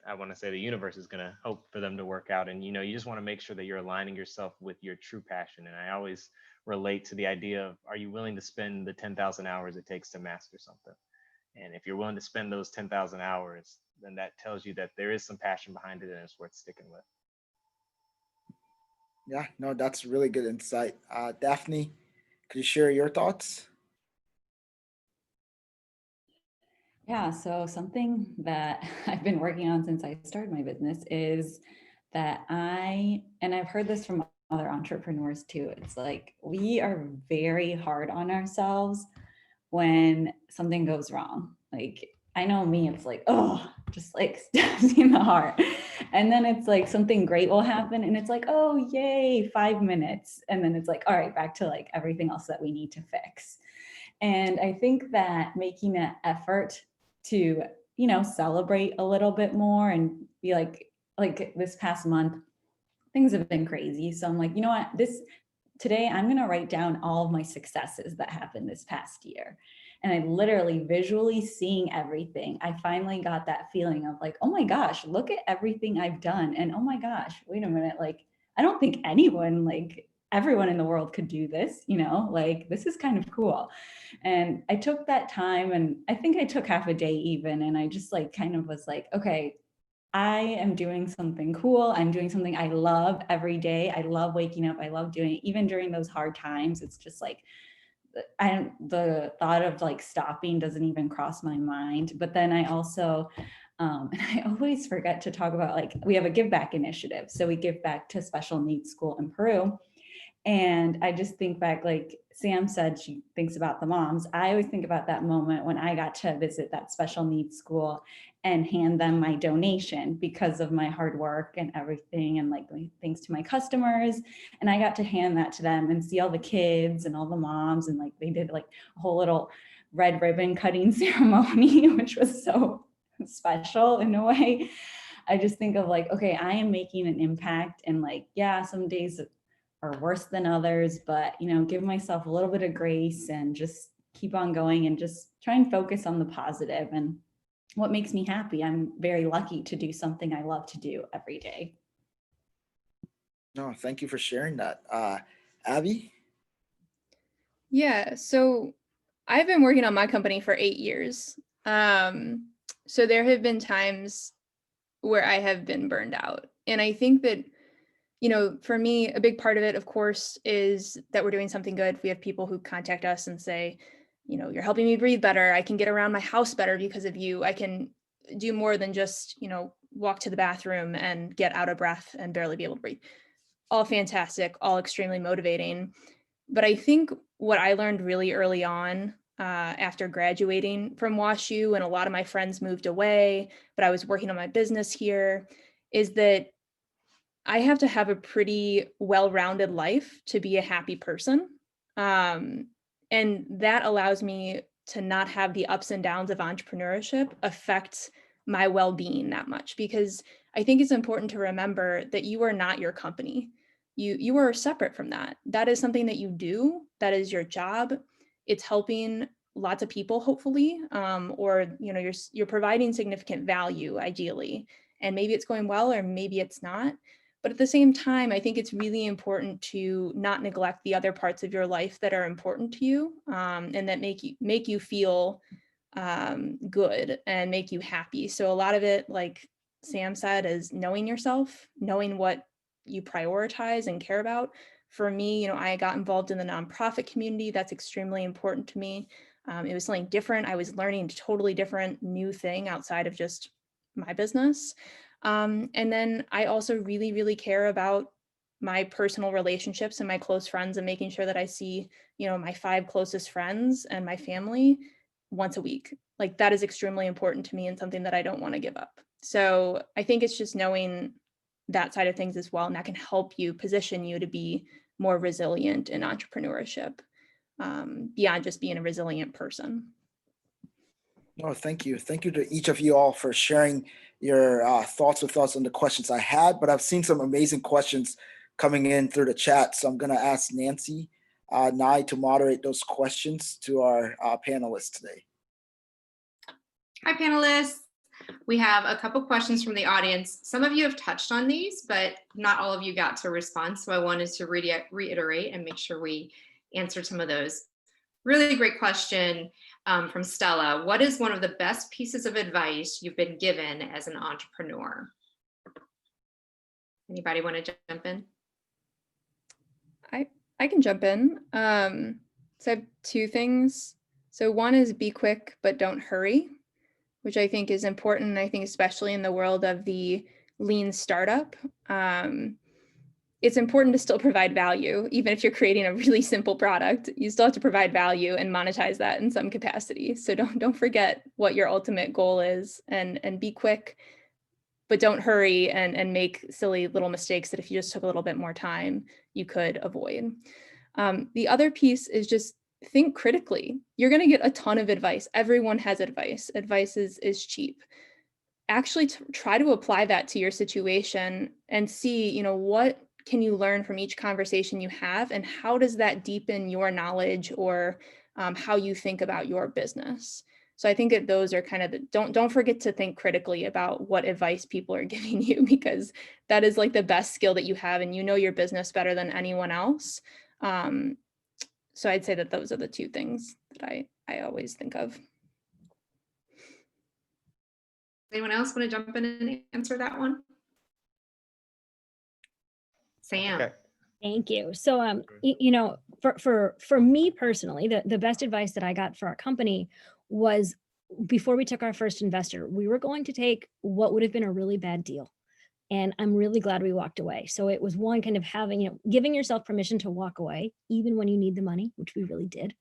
S4: I want to say the universe is going to hope for them to work out. And, you just want to make sure that you're aligning yourself with your true passion. And I always relate to the idea of, are you willing to spend the 10,000 hours it takes to master something? And if you're willing to spend those 10,000 hours, then that tells you that there is some passion behind it and it's worth sticking with.
S2: Yeah, no, that's really good insight. Daphne, could you share your thoughts?
S3: Yeah, so something that I've been working on since I started my business is that and I've heard this from other entrepreneurs too, it's like we are very hard on ourselves when something goes wrong. Like, I know me, it's like, oh, just like stabs me in the heart. And then it's like something great will happen and it's like, oh, yay, 5 minutes. And then it's like, all right, back to like everything else that we need to fix. And I think that making that effort to, celebrate a little bit more and be like this past month, things have been crazy. So I'm like, you know what, today I'm going to write down all of my successes that happened this past year. And I literally visually seeing everything. I finally got that feeling of like, oh my gosh, look at everything I've done. And oh my gosh, wait a minute. Like, I don't think anyone, like everyone in the world could do this, you know, like this is kind of cool. And I took that time, and I think I took half a day even. And I just like kind of was like, okay, I am doing something cool. I'm doing something I love every day. I love waking up. I love doing it. Even during those hard times, it's just like, the thought of like stopping doesn't even cross my mind. But then I also, and I always forget to talk about, like, we have a give back initiative. So we give back to special needs school in Peru. And I just think back, like Sam said, she thinks about the moms. I always think about that moment when I got to visit that special needs school and hand them my donation because of my hard work and everything. And like, thanks to my customers. And I got to hand that to them and see all the kids and all the moms. And like, they did like a whole little red ribbon cutting ceremony, which was so special in a way. I just think of like, okay, I am making an impact. And like, yeah, some days are worse than others, but you know, give myself a little bit of grace and just keep on going and just try and focus on the positive and what makes me happy. I'm very lucky to do something I love to do every day.
S2: No, thank you for sharing that. Abby?
S5: Yeah, so I've been working on my company for 8 years. So there have been times where I have been burned out. And I think that, you know, for me, a big part of it, of course, is that we're doing something good. We have people who contact us and say, you know, you're helping me breathe better. I can get around my house better because of you. I can do more than just, you know, walk to the bathroom and get out of breath and barely be able to breathe. All fantastic, all extremely motivating. But I think what I learned really early on after graduating from WashU, and a lot of my friends moved away, but I was working on my business here, is that I have to have a pretty well-rounded life to be a happy person. And that allows me to not have the ups and downs of entrepreneurship affect my well-being that much, because I think it's important to remember that you are not your company. You are separate from that. That is something that you do. That is your job. It's helping lots of people, hopefully, or you know, you're providing significant value, ideally, and maybe it's going well, or maybe it's not. But at the same time, I think it's really important to not neglect the other parts of your life that are important to you, and that make you feel good and make you happy. So a lot of it, like Sam said, is knowing yourself, knowing what you prioritize and care about. For me, you know, I got involved in the nonprofit community. That's extremely important to me. It was something different. I was learning a totally different new thing outside of just my business. And then I also really, really care about my personal relationships and my close friends, and making sure that I see, you know, my 5 closest friends and my family once a week. Like, that is extremely important to me and something that I don't want to give up. So I think it's just knowing that side of things as well. And that can help you position you to be more resilient in entrepreneurship, beyond just being a resilient person.
S2: No, thank you. Thank you to each of you all for sharing your thoughts with us on the questions I had, but I've seen some amazing questions coming in through the chat. So I'm going to ask Nancy Nye to moderate those questions to our panelists today.
S7: Hi, panelists. We have a couple questions from the audience. Some of you have touched on these, but not all of you got to respond. So I wanted to reiterate and make sure we answered some of those. Really great question from Stella. What is one of the best pieces of advice you've been given as an entrepreneur? Anybody want to jump in?
S5: I can jump in. So I have 2 things. So one is be quick, but don't hurry, which I think is important. And I think especially in the world of the lean startup, it's important to still provide value. Even if you're creating a really simple product, you still have to provide value and monetize that in some capacity. So don't forget what your ultimate goal is, and be quick, but don't hurry and make silly little mistakes that if you just took a little bit more time, you could avoid. The other piece is just think critically. You're going to get a ton of advice. Everyone has advice. Advice is cheap. Actually try to apply that to your situation and see, you know, what can you learn from each conversation you have, and how does that deepen your knowledge or how you think about your business? So I think that those are kind of don't forget to think critically about what advice people are giving you, because that is like the best skill that you have, and you know your business better than anyone else. So I'd say that those are the two things that I always think of.
S7: Anyone else want to jump in and answer that one? Sam.
S4: Okay.
S6: Thank you. So, you know, for me personally, the best advice that I got for our company was, before we took our first investor, we were going to take what would have been a really bad deal. And I'm really glad we walked away. So it was one, kind of having, you know, giving yourself permission to walk away, even when you need the money, which we really did.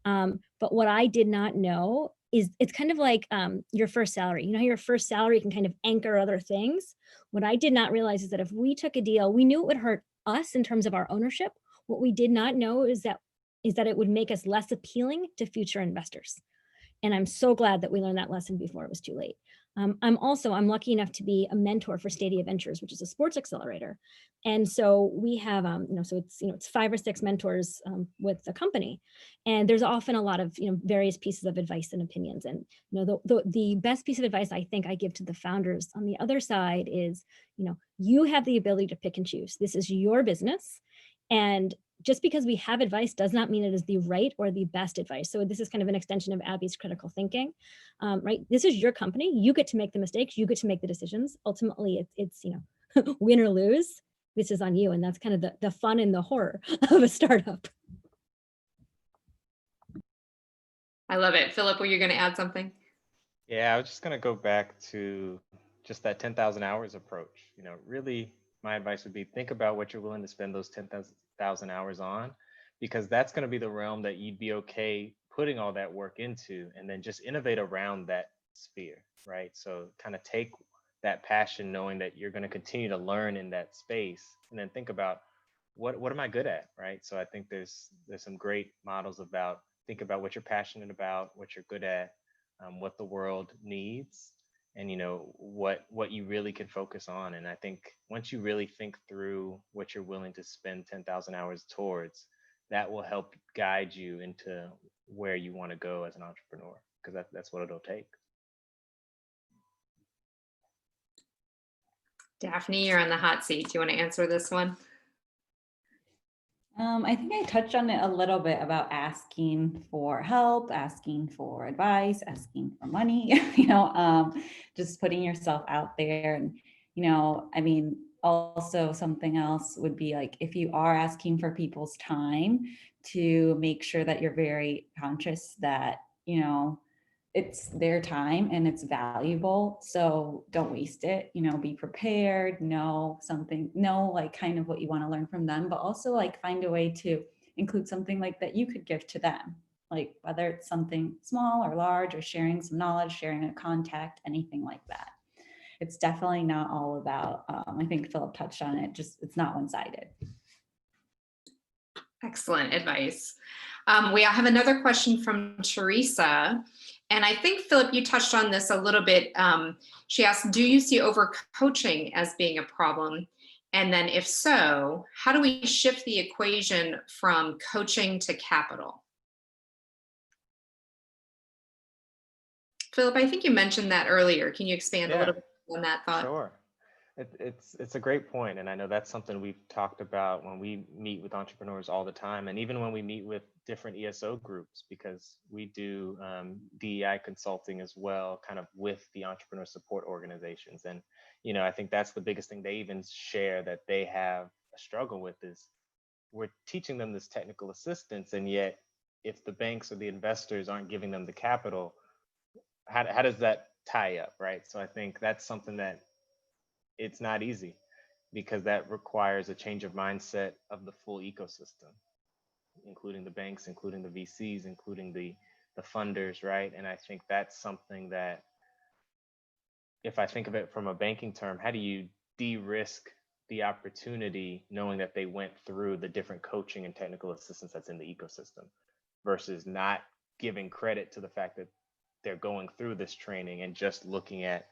S6: But what I did not know is, it's kind of like your first salary. You know how your first salary can kind of anchor other things? What I did not realize is that if we took a deal, we knew it would hurt us in terms of our ownership. What we did not know is that it would make us less appealing to future investors. And I'm so glad that we learned that lesson before it was too late. I'm lucky enough to be a mentor for Stadia Ventures, which is a sports accelerator. And so we have, it's 5 or 6 mentors with the company. And there's often a lot of, various pieces of advice and opinions. And, the best piece of advice I think I give to the founders on the other side is, you have the ability to pick and choose. This is your business. And just because we have advice does not mean it is the right or the best advice. So this is kind of an extension of Abby's critical thinking, right? This is your company. You get to make the mistakes. You get to make the decisions. Ultimately, it's win or lose. This is on you. And that's kind of the fun and the horror of a startup.
S7: I love it. Phillip, were you going to add something?
S4: Yeah, I was just going to go back to just that 10,000 hours approach. Really, my advice would be, think about what you're willing to spend those 10,000 hours on, because that's going to be the realm that you'd be okay putting all that work into, and then just innovate around that sphere, right? So kind of take that passion, knowing that you're going to continue to learn in that space, and then think about what am I good at, right? So I think there's some great models about, think about what you're passionate about, what you're good at, what the world needs, and what you really can focus on. And I think once you really think through what you're willing to spend 10,000 hours towards, that will help guide you into where you want to go as an entrepreneur, because that's what it'll take.
S7: Daphne, you're on the hot seat. Do you want to answer this one?
S3: I think I touched on it a little bit about asking for help, asking for advice, asking for money, just putting yourself out there. And, also something else would be like, if you are asking for people's time, to make sure that you're very conscious that, it's their time and it's valuable. So don't waste it, be prepared, know kind of what you want to learn from them, but also find a way to include something that you could give to them, whether it's something small or large, or sharing some knowledge, sharing a contact, anything like that. It's definitely not all about, I think Phillip touched on it, it's not one-sided.
S7: Excellent advice. We have another question from Teresa. And I think, Phillip, you touched on this a little bit. She asked, do you see overcoaching as being a problem? And then if so, how do we shift the equation from coaching to capital? Phillip, I think you mentioned that earlier. Can you expand a little bit on that thought?
S4: Sure. It's a great point. And I know that's something we've talked about when we meet with entrepreneurs all the time. And even when we meet with different ESO groups, because we do DEI consulting as well, kind of with the entrepreneur support organizations. And, I think that's the biggest thing they even share that they have a struggle with, is we're teaching them this technical assistance. And yet, if the banks or the investors aren't giving them the capital, how does that tie up, right? So I think that's something that it's not easy, because that requires a change of mindset of the full ecosystem, including the banks, including the VCs, including the funders, right? And I think that's something that, if I think of it from a banking term, how do you de-risk the opportunity, knowing that they went through the different coaching and technical assistance that's in the ecosystem, versus not giving credit to the fact that they're going through this training and just looking at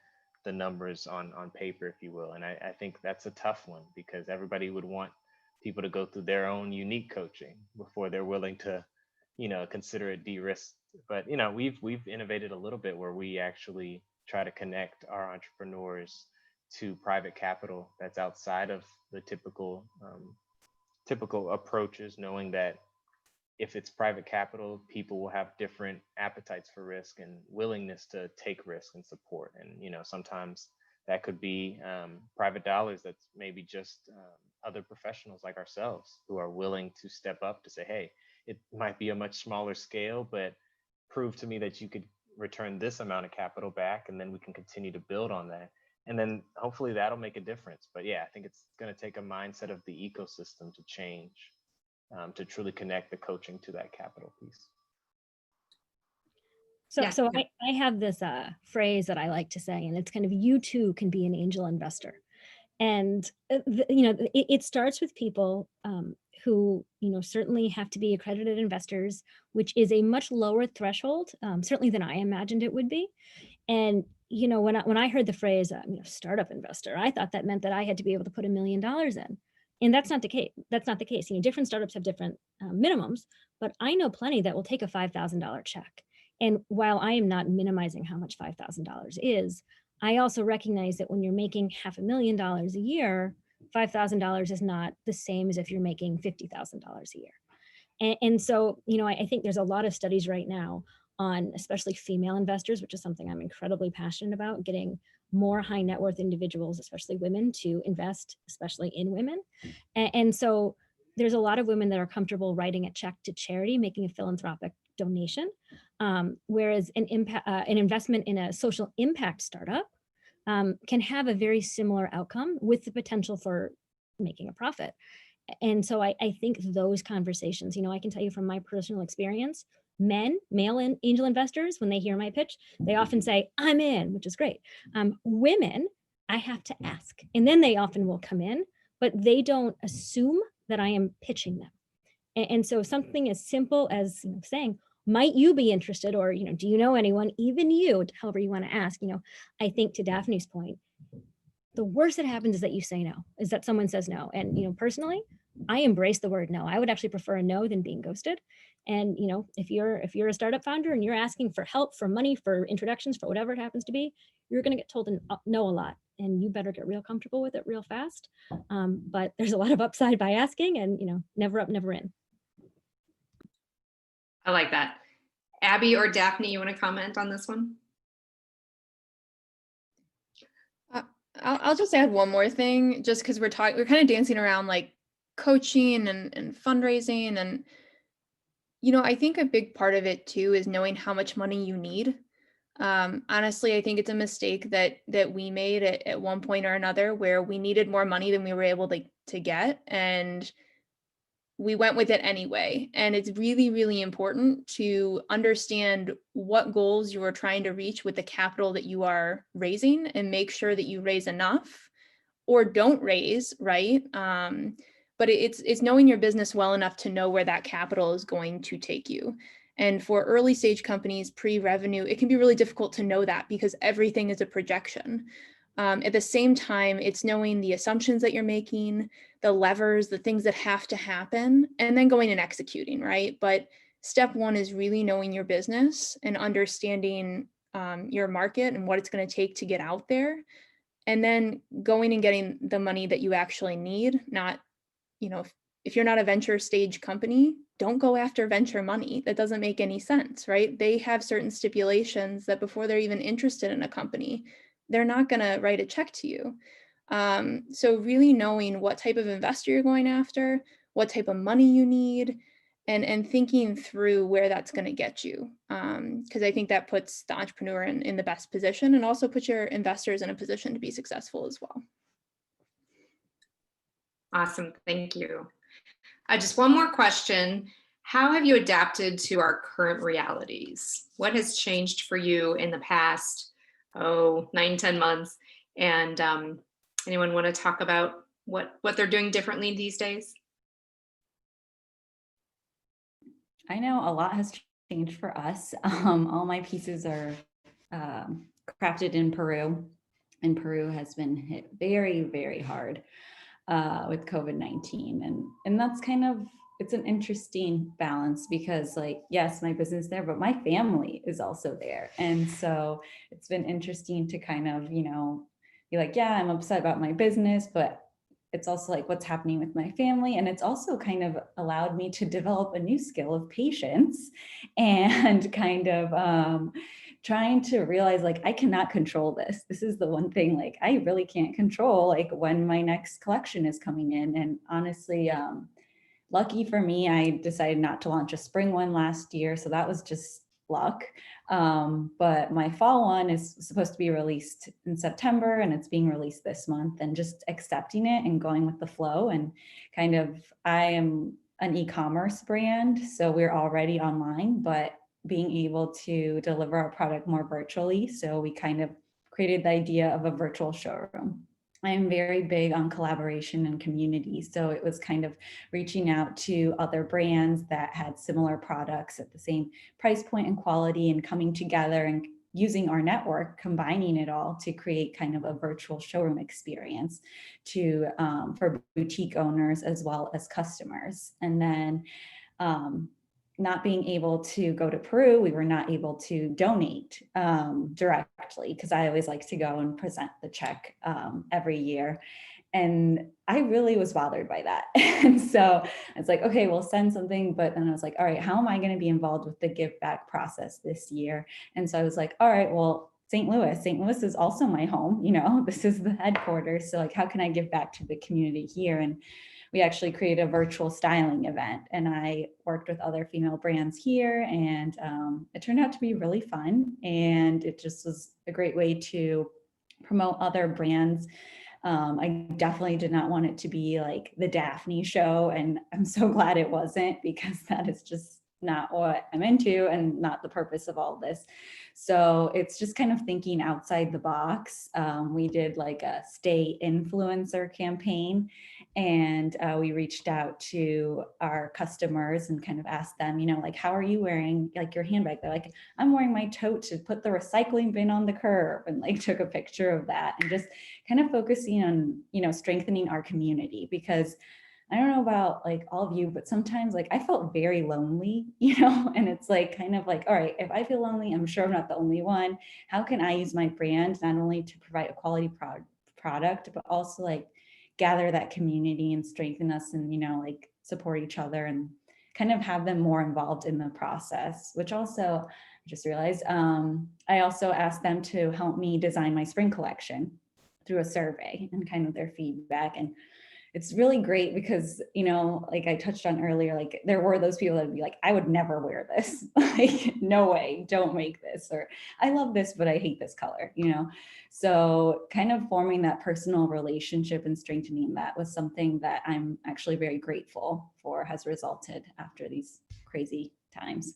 S4: the numbers on paper, if you will. And I think that's a tough one, because everybody would want people to go through their own unique coaching before they're willing to, consider it de-risked. But we've innovated a little bit, where we actually try to connect our entrepreneurs to private capital that's outside of the typical approaches, knowing that if it's private capital, people will have different appetites for risk and willingness to take risk and support. And sometimes that could be private dollars that's maybe just other professionals like ourselves who are willing to step up to say, hey, it might be a much smaller scale, but prove to me that you could return this amount of capital back, and then we can continue to build on that. And then hopefully that'll make a difference. But yeah, I think it's going to take a mindset of the ecosystem to change, to truly connect the coaching to that capital piece.
S6: So,
S7: Yeah,
S6: so
S7: yeah.
S6: I have this phrase that I like to say, and it's kind of, you too can be an angel investor. And, it starts with people who, certainly have to be accredited investors, which is a much lower threshold, certainly than I imagined it would be. And, when I heard the phrase, startup investor, I thought that meant that I had to be able to put $1 million in. And that's not the case. That's not the case. Different startups have different minimums, but I know plenty that will take a $5,000 check. And while I am not minimizing how much $5,000 is, I also recognize that when you're making $500,000 a year, $5,000 is not the same as if you're making $50,000 a year. And so, I think there's a lot of studies right now on especially female investors, which is something I'm incredibly passionate about, getting more high net worth individuals, especially women, to invest, especially in women. And so there's a lot of women that are comfortable writing a check to charity, making a philanthropic donation, whereas an investment in a social impact startup can have a very similar outcome with the potential for making a profit. And so I think those conversations, I can tell you from my personal experience, male angel investors, when they hear my pitch, they often say, I'm in, which is great. Women, I have to ask, and then they often will come in, but they don't assume that I am pitching them. And so something as simple as saying, might you be interested? Or, do you know anyone, even you, however you want to ask, I think to Daphne's point, the worst that happens is that you say no, is that someone says no. And, personally, I embrace the word no. I would actually prefer a no than being ghosted. And, if you're a startup founder and you're asking for help, for money, for introductions, for whatever it happens to be, you're going to get told no a lot, and you better get real comfortable with it real fast. But there's a lot of upside by asking, and, never up, never in.
S7: I like that. Abby or Daphne, you want to comment on this one?
S5: I'll just add one more thing, just because we're kind of dancing around like coaching and fundraising. And, I think a big part of it too is knowing how much money you need. Honestly, I think it's a mistake that we made at one point or another, where we needed more money than we were able to get. And we went with it anyway. And it's really, really important to understand what goals you are trying to reach with the capital that you are raising, and make sure that you raise enough or don't raise, right? But it's knowing your business well enough to know where that capital is going to take you. And for early stage companies, pre-revenue, it can be really difficult to know that, because everything is a projection. At the same time, it's knowing the assumptions that you're making, the levers, the things that have to happen, and then going and executing, right? But step one is really knowing your business and understanding your market and what it's going to take to get out there. And then going and getting the money that you actually need. Not, if you're not a venture stage company, don't go after venture money. That doesn't make any sense, right? They have certain stipulations that before they're even interested in a company, they're not going to write a check to you. So really knowing what type of investor you're going after, what type of money you need, and thinking through where that's going to get you. Because I think that puts the entrepreneur in the best position, and also puts your investors in a position to be successful as well.
S7: Awesome, thank you. Just one more question. How have you adapted to our current realities? What has changed for you in the past, 9-10 months? And anyone want to talk about what they're doing differently these days?
S3: I know a lot has changed for us. All my pieces are crafted in Peru. and Peru has been hit very, very hard with COVID-19. And that's kind of, it's an interesting balance because like, yes, my business there, but my family is also there. And so it's been interesting to kind of, you know, be like, yeah, I'm upset about my business, but it's also like what's happening with my family. And it's also kind of allowed me to develop a new skill of patience and kind of trying to realize like, I cannot control this. This is the one thing, like, I really can't control like when my next collection is coming in. And honestly, lucky for me, I decided not to launch a spring one last year. So that was just luck. But my fall one is supposed to be released in September and it's being released this month, and just accepting it and going with the flow. And kind of, I am an e-commerce brand, so we're already online, but being able to deliver our product more virtually. So we kind of created the idea of a virtual showroom. I'm very big on collaboration and community. So it was kind of reaching out to other brands that had similar products at the same price point and quality, and coming together and using our network, combining it all to create kind of a virtual showroom experience to for boutique owners as well as customers. And then not being able to go to Peru, we were not able to donate directly, because I always like to go and present the check every year. And I really was bothered by that. And so I was like, okay, we'll send something. But then I was like, all right, how am I going to be involved with the give back process this year? And so I was like, all right, well, St. Louis is also my home, you know, this is the headquarters. So like, how can I give back to the community here? And we actually created a virtual styling event, and I worked with other female brands here, and it turned out to be really fun. And it just was a great way to promote other brands. I definitely did not want it to be like the Daphne show, and I'm so glad it wasn't, because that is just not what I'm into and not the purpose of all this. So it's just kind of thinking outside the box. We did like a stay influencer campaign, and we reached out to our customers and kind of asked them, you know, like, how are you wearing like your handbag? They're like, I'm wearing my tote to put the recycling bin on the curb, and like took a picture of that, and just kind of focusing on, you know, strengthening our community. Because I don't know about like all of you, but sometimes like I felt very lonely, you know, and it's like kind of like, all right, if I feel lonely, I'm sure I'm not the only one. How can I use my brand not only to provide a quality product, but also like gather that community and strengthen us, and, you know, like support each other and kind of have them more involved in the process, which also I just realized I also asked them to help me design my spring collection through a survey and kind of their feedback. And it's really great because, you know, like I touched on earlier, like there were those people that would be like, I would never wear this. Like, no way, don't make this. Or I love this, but I hate this color, you know? So kind of forming that personal relationship and strengthening that was something that I'm actually very grateful for, has resulted after these crazy times.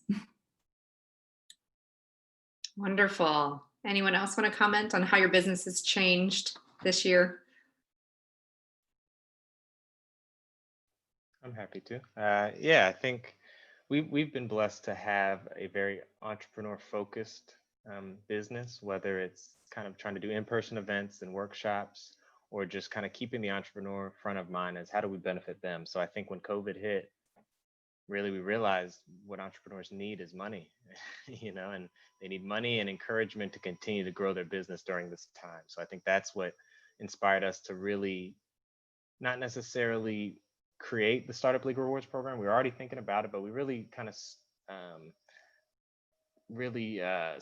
S7: Wonderful. Anyone else want to comment on how your business has changed this year?
S4: I'm happy to. Yeah, I think we've been blessed to have a very entrepreneur-focused business, whether it's kind of trying to do in-person events and workshops, or just kind of keeping the entrepreneur front of mind as how do we benefit them. So I think when COVID hit, really we realized what entrepreneurs need is money, you know, and they need money and encouragement to continue to grow their business during this time. So I think that's what inspired us to really not necessarily create the Startup League Rewards program. We were already thinking about it, but we really kind of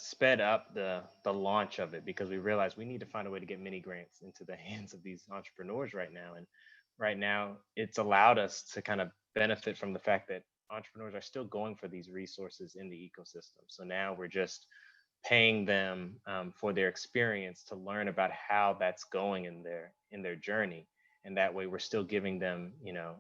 S4: sped up the launch of it, because we realized we need to find a way to get mini grants into the hands of these entrepreneurs right now. And right now, it's allowed us to kind of benefit from the fact that entrepreneurs are still going for these resources in the ecosystem. So now we're just paying them for their experience to learn about how that's going in their journey. And that way we're still giving them, you know,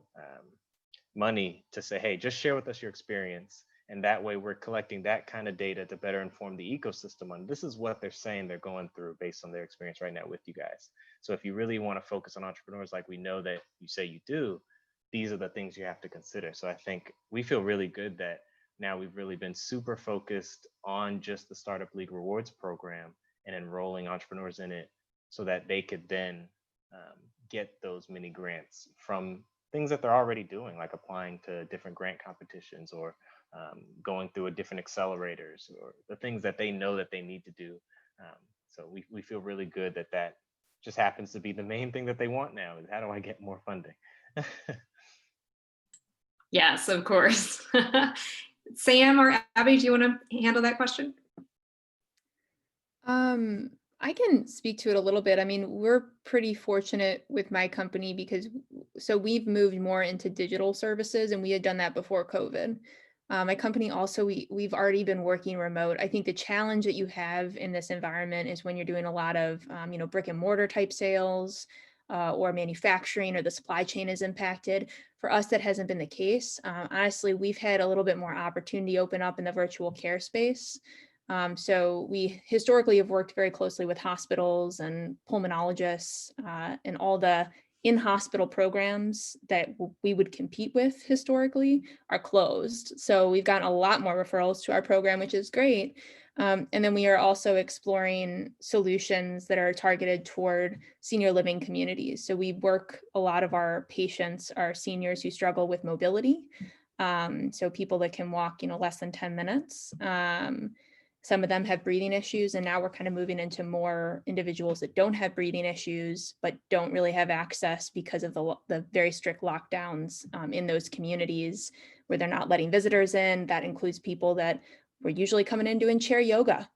S4: money to say, hey, just share with us your experience. And that way we're collecting that kind of data to better inform the ecosystem on this is what they're saying they're going through based on their experience right now with you guys. So if you really want to focus on entrepreneurs like we know that you say you do, these are the things you have to consider. So I think we feel really good that now we've really been super focused on just the Startup League Rewards program and enrolling entrepreneurs in it, so that they could then get those mini grants from things that they're already doing, like applying to different grant competitions or going through a different accelerators or the things that they know that they need to do. So we feel really good that that just happens to be the main thing that they want now is how do I get more funding?
S7: Yes, of course. Sam or Abby, do you want to handle that question?
S5: I can speak to it a little bit. I mean, we're pretty fortunate with my company because we've moved more into digital services, and we had done that before COVID. My company also, we've already been working remote. I think the challenge that you have in this environment is when you're doing a lot of, brick and mortar type sales or manufacturing, or the supply chain is impacted. For us, that hasn't been the case. Honestly, we've had a little bit more opportunity open up in the virtual care space. So we historically have worked very closely with hospitals and pulmonologists and all the in-hospital programs that we would compete with historically are closed. So we've gotten a lot more referrals to our program, which is great. And then we are also exploring solutions that are targeted toward senior living communities. So we work, a lot of our patients are seniors who struggle with mobility. So people that can walk, less than 10 minutes. Some of them have breathing issues, and now we're kind of moving into more individuals that don't have breathing issues, but don't really have access because of the very strict lockdowns in those communities where they're not letting visitors in. That includes people that were usually coming in doing chair yoga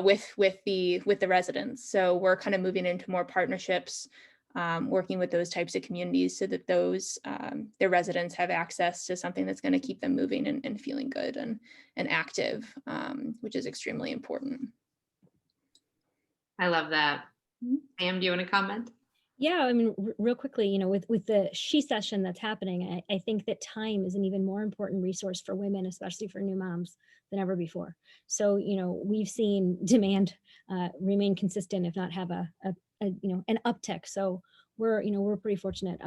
S5: with the residents. So we're kind of moving into more partnerships, working with those types of communities so that those their residents have access to something that's going to keep them moving and feeling good and active, which is extremely important.
S7: I love that. Sam, do you want to comment?
S6: Yeah, I mean, real quickly, with the She Session that's happening, I think that time is an even more important resource for women, especially for new moms, than ever before. So, we've seen demand remain consistent, if not have an uptick. So we're pretty fortunate.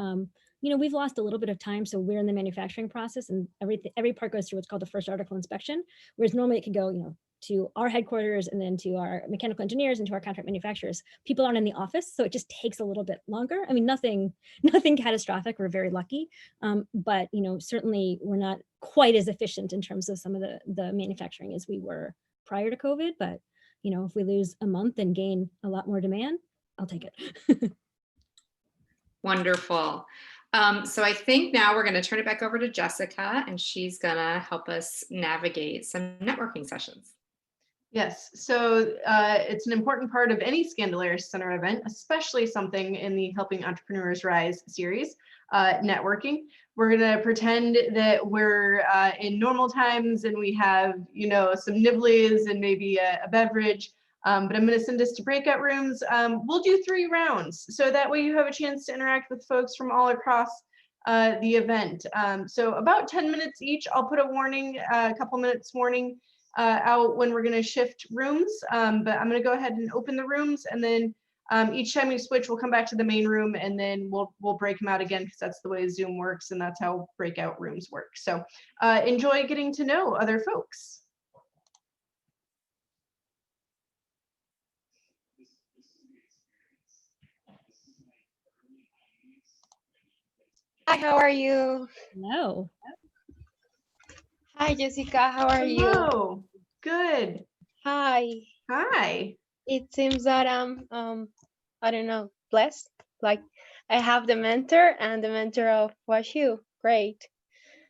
S6: We've lost a little bit of time, so we're in the manufacturing process, and every part goes through what's called the first article inspection, whereas normally it could go, to our headquarters and then to our mechanical engineers and to our contract manufacturers. People aren't in the office, so it just takes a little bit longer. I mean, nothing catastrophic. We're very lucky, but certainly we're not quite as efficient in terms of some of the manufacturing as we were prior to COVID. But if we lose a month and gain a lot more demand, I'll take it.
S7: Wonderful. So I think now we're going to turn it back over to Jessica, and she's going to help us navigate some networking sessions.
S1: Yes, so it's an important part of any Skandalaris Center event, especially something in the Helping Entrepreneurs Rise series, networking. We're going to pretend that we're in normal times and we have, some nibblies and maybe a beverage, but I'm going to send us to breakout rooms. We'll do 3 rounds, so that way you have a chance to interact with folks from all across the event. So about 10 minutes each. I'll put a warning, a couple minutes warning out when we're going to shift rooms, but I'm going to go ahead and open the rooms, and then each time we switch, we'll come back to the main room, and then we'll break them out again, because that's the way Zoom works, and that's how breakout rooms work. So enjoy getting to know other folks.
S8: Hi, how are you?
S6: No.
S8: Hi, Jessica, how are you?
S1: Hello. Good.
S8: Hi.
S1: Hi.
S8: It seems that I'm, I don't know, blessed. Like, I have the mentor and the mentor of WashU. Great.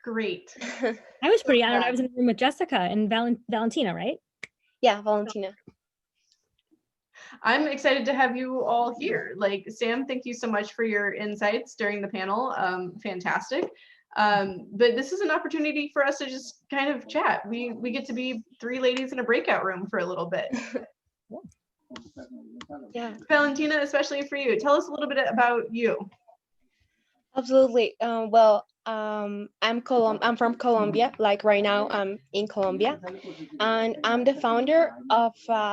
S1: Great.
S6: I was pretty honored. I was in the room with Jessica and Valentina, right?
S8: Yeah, Valentina.
S1: I'm excited to have you all here. Like, Sam, thank you so much for your insights during the panel. Fantastic. But this is an opportunity for us to just kind of chat. We get to be 3 ladies in a breakout room for a little bit.
S8: Yeah.
S1: Valentina, especially for you, tell us a little bit about you.
S8: Absolutely. Well, I'm from Colombia. Like right now, I'm in Colombia, and I'm the founder of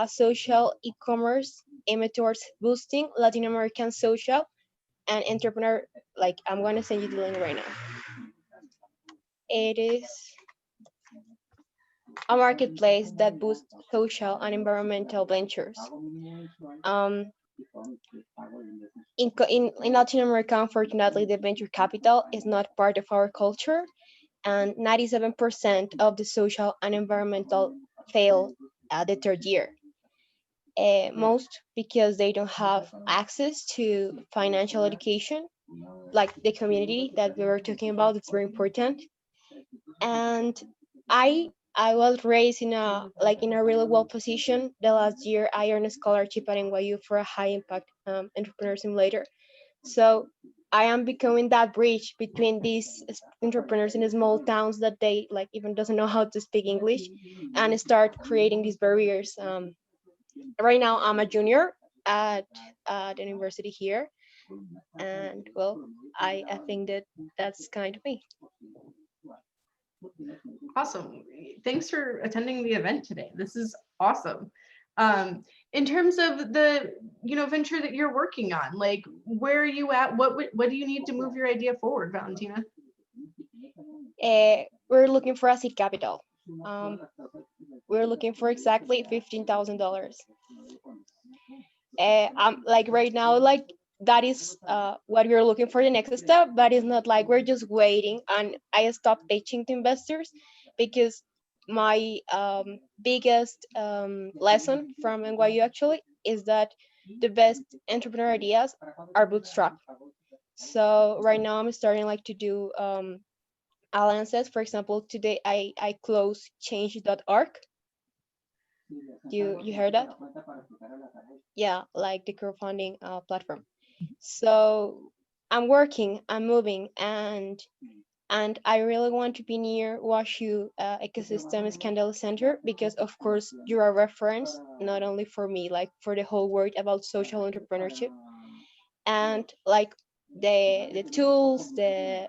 S8: social e-commerce aimed towards boosting Latin American social and entrepreneur. Like, I'm going to send you the link right now. It is a marketplace that boosts social and environmental ventures. In Latin America, unfortunately, the venture capital is not part of our culture, and 97% of the social and environmental fail at the third year. Most because they don't have access to financial education, like the community that we were talking about. It's very important. And I was raised in a really well position. The last year I earned a scholarship at NYU for a high impact entrepreneur simulator. So I am becoming that bridge between these entrepreneurs in small towns that they like even doesn't know how to speak English, and start creating these barriers. Right now I'm a junior at the university here, and well, I think that that's kind of me.
S1: Awesome. Thanks for attending the event today. This is awesome. In terms of the venture that you're working on, like where are you at? What do you need to move your idea forward, Valentina?
S8: We're looking for a seed capital. We're looking for exactly $15,000. Like right now, like that is what we're looking for the next step, but it's not like we're just waiting. And I stopped pitching to investors because my biggest lesson from NYU actually is that the best entrepreneur ideas are bootstrap. So right now I'm starting like to do alliances. For example, today I closed change.org. You heard that? Yeah, like the crowdfunding platform. So I'm working, I'm moving, and I really want to be near WashU ecosystem Skandalaris Center because of course you're a reference not only for me, like for the whole world about social entrepreneurship, and like the tools, yeah,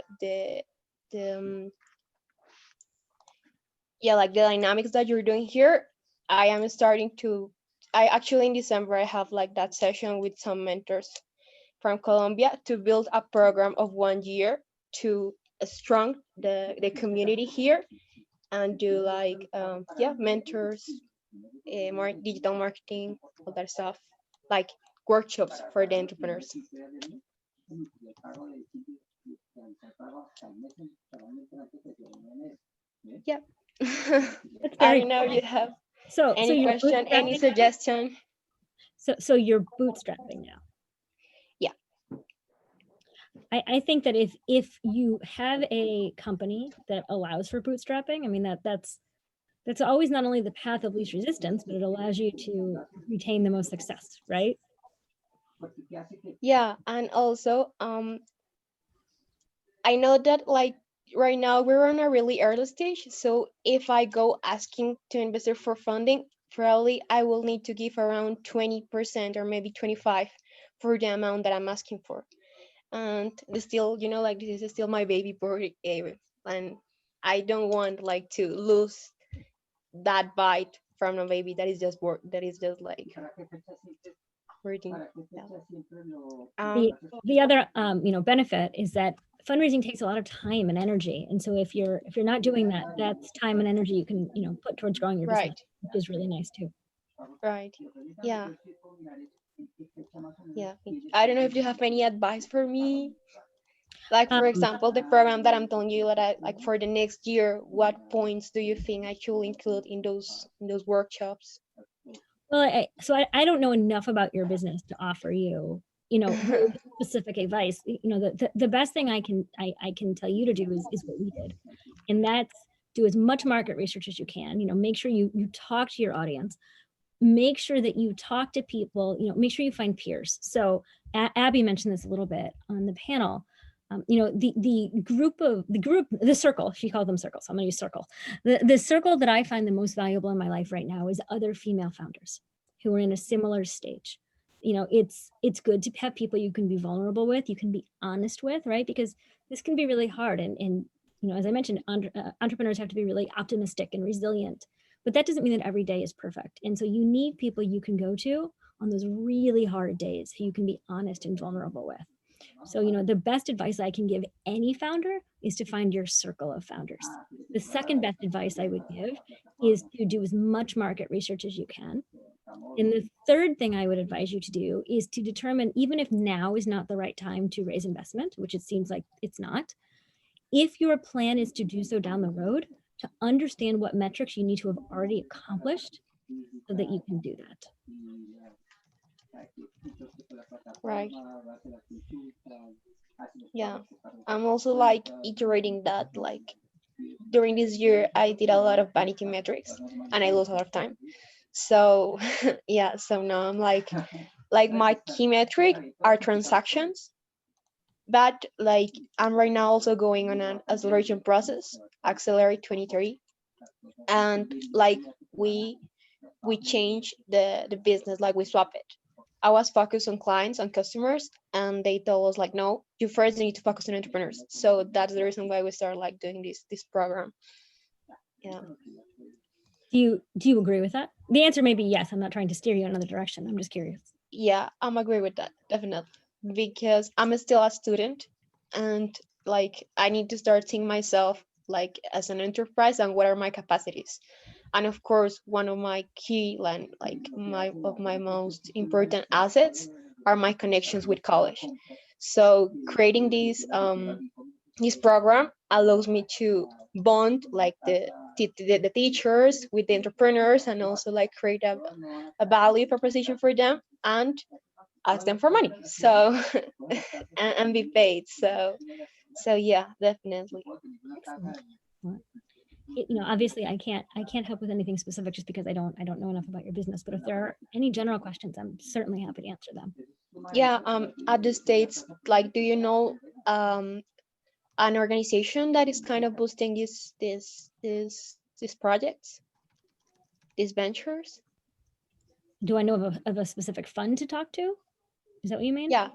S8: like the dynamics that you're doing here. I am starting to. I actually in December I have like that session with some mentors from Colombia to build a program of 1 year to strong the community here and do like yeah, mentors, digital marketing, all that stuff, like workshops for the entrepreneurs. Yeah. I don't know if you have any
S6: you're
S8: question, any
S6: bootstrapping now?
S8: suggestion.
S6: So you're bootstrapping now.
S8: Yeah.
S6: I think that if you have a company that allows for bootstrapping, I mean that's always not only the path of least resistance, but it allows you to retain the most success, right?
S8: Yeah, and also I know that like right now we're on a really early stage, so if I go asking to investor for funding, probably I will need to give around 20% or maybe 25 for the amount that I'm asking for. And still, like this is still my baby boy, and I don't want like to lose that bite from a baby that is just work, that is just like hurting.
S6: The other benefit is that fundraising takes a lot of time and energy, and so if you're not doing that, that's time and energy you can put towards growing your business, which is really nice too.
S8: Right. Yeah. Yeah. I don't know if you have any advice for me. Like for example, the program that I'm telling you that I like for the next year, what points do you think I should include in those workshops?
S6: Well, I don't know enough about your business to offer you, very specific advice. The best thing I can tell you to do is what we did, and that's do as much market research as you can. Make sure you talk to your audience. Make sure that you talk to people. Make sure you find peers. So Abby mentioned this a little bit on the panel. The circle, she called them circles. I'm going to use circle. The circle that I find the most valuable in my life right now is other female founders who are in a similar stage. It's good to have people you can be vulnerable with, you can be honest with, right? Because this can be really hard. And as I mentioned, entrepreneurs have to be really optimistic and resilient, but that doesn't mean that every day is perfect. And so you need people you can go to on those really hard days who you can be honest and vulnerable with. So, the best advice I can give any founder is to find your circle of founders. The second best advice I would give is to do as much market research as you can. And the third thing I would advise you to do is to determine, even if now is not the right time to raise investment, which it seems like it's not, if your plan is to do so down the road, to understand what metrics you need to have already accomplished so that you can do that.
S8: Right. Yeah. I'm also like iterating that, like during this year, I did a lot of vanity metrics and I lost a lot of time. So yeah, so now I'm like my key metric are transactions, but like I'm right now also going on an acceleration process, Accelerate 2030. And like we change the business, like we swap it. I was focused on clients and customers, and they told us like, no, you first need to focus on entrepreneurs. So that's the reason why we started like doing this program. Yeah.
S6: Do you agree with that? The answer may be yes. I'm not trying to steer you in another direction. I'm just curious.
S8: Yeah, I'm agree with that, definitely. Because I'm still a student, and like I need to start seeing myself like as an enterprise and what are my capacities. And of course, one of my key like my most important assets are my connections with college. So creating this program allows me to bond like the teachers with the entrepreneurs, and also like create a value proposition for them and ask them for money, so and be paid. So yeah, definitely.
S6: Excellent. Well, obviously I can't help with anything specific just because I don't know enough about your business, but if there are any general questions, I'm certainly happy to answer them.
S8: Yeah, at the States, like, do you know an organization that is kind of boosting these projects, these ventures?
S6: Do I know of a specific fund to talk to? Is that what you mean?
S8: Yeah.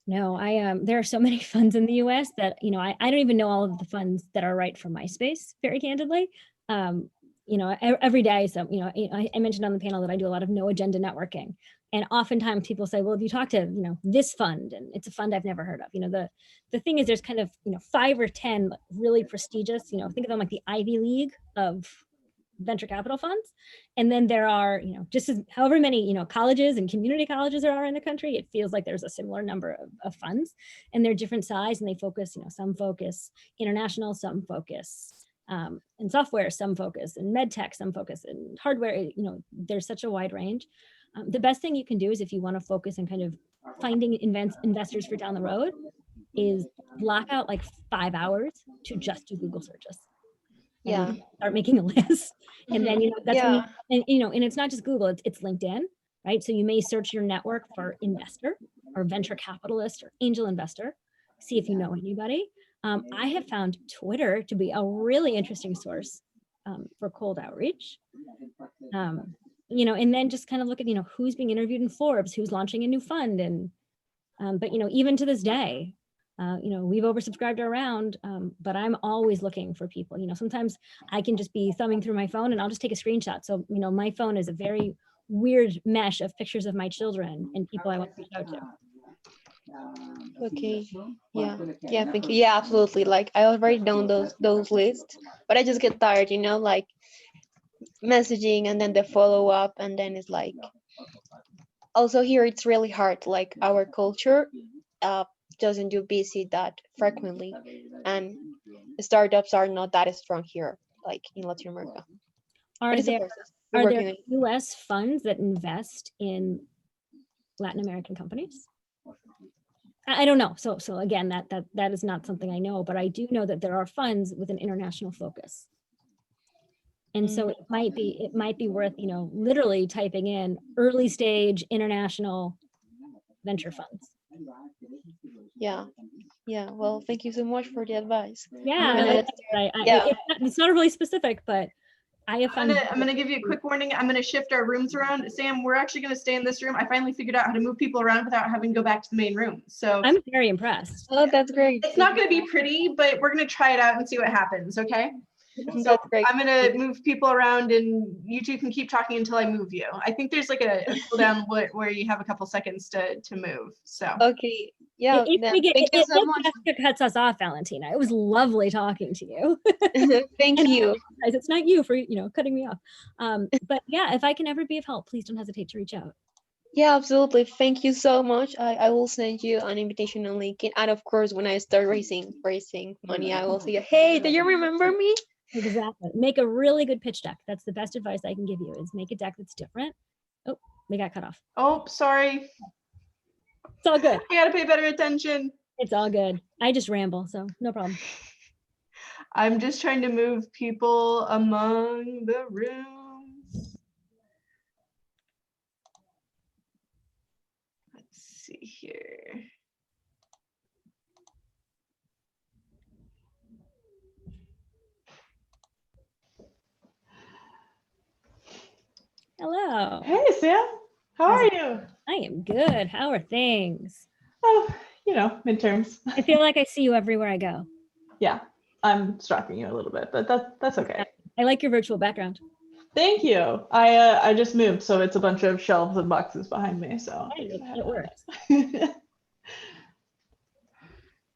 S6: No, there are so many funds in the US that, I don't even know all of the funds that are right for my space, very candidly. Every day, so, I mentioned on the panel that I do a lot of no agenda networking. And oftentimes people say, well, if you talk to, this fund, and it's a fund I've never heard of, the thing is there's kind of, 5 or 10 really prestigious, think of them like the Ivy League of venture capital funds. And then there are, just as however many, colleges and community colleges there are in the country, it feels like there's a similar number of funds, and they're different size, and they focus, some focus international, some focus in software, some focus in med tech, some focus in hardware. There's such a wide range. The best thing you can do is, if you want to focus on kind of finding investors for down the road, is block out like 5 hours to just do Google searches.
S8: Yeah.
S6: Start making a list. And then, that's
S8: Yeah.
S6: when and it's not just Google, it's LinkedIn, right? So you may search your network for investor or venture capitalist or angel investor, see if you know anybody. I have found Twitter to be a really interesting source for cold outreach. And then just kind of look at, who's being interviewed in Forbes, who's launching a new fund. And, but, even to this day, we've oversubscribed our round, but I'm always looking for people. Sometimes I can just be thumbing through my phone and I'll just take a screenshot. So, my phone is a very weird mesh of pictures of my children and people I want to reach out to.
S8: Okay. Yeah. Thank you. Yeah, absolutely. Like I already done those lists, but I just get tired, like messaging and then the follow up, and then it's like also here it's really hard. Like our culture doesn't do busy that frequently, and startups are not that strong here, like in Latin America.
S6: Are there US funds that invest in Latin American companies? I don't know. So again, that is not something I know, but I do know that there are funds with an international focus. And so it might be worth, literally typing in early stage international venture funds.
S8: Yeah. Well, thank you so much for the advice.
S6: Yeah. It's not really specific, but I have found.
S1: I'm going to give you a quick warning. I'm going to shift our rooms around. Sam, we're actually going to stay in this room. I finally figured out how to move people around without having to go back to the main room. So
S6: I'm very impressed.
S8: Oh, that's great.
S1: It's not going to be pretty, but we're going to try it out and see what happens. Okay. So
S8: That's great.
S1: I'm going to move people around and you two can keep talking until I move you. I think there's like a cooldown where you have a couple seconds to move. So.
S8: Okay. Yeah, thank you so much.
S6: Jessica cuts us off, Valentina. It was lovely talking to you.
S8: Thank
S6: And
S8: you.
S6: it's not you for cutting me off. But yeah, if I can ever be of help, please don't hesitate to reach out.
S8: Yeah, absolutely. Thank you so much. I will send you an invitation on LinkedIn. And of course, when I start raising money, I will say, hey, do you remember me?
S6: Exactly. Make a really good pitch deck. That's the best advice I can give you, is make a deck that's different. Oh, we got cut off.
S1: Oh, sorry.
S6: It's all good.
S1: I gotta pay better attention.
S6: It's all good. I just ramble, so no problem.
S1: I'm just trying to move people among the rooms. Let's see here.
S6: Hello.
S9: Hey, Sam. How are you?
S6: I am good. How are things?
S9: Oh, midterms.
S6: I feel like I see you everywhere I go.
S9: Yeah, I'm stalking you a little bit, but that's okay.
S6: I like your virtual background.
S9: Thank you. I just moved, so it's a bunch of shelves and boxes behind me. So
S6: Hey, it works.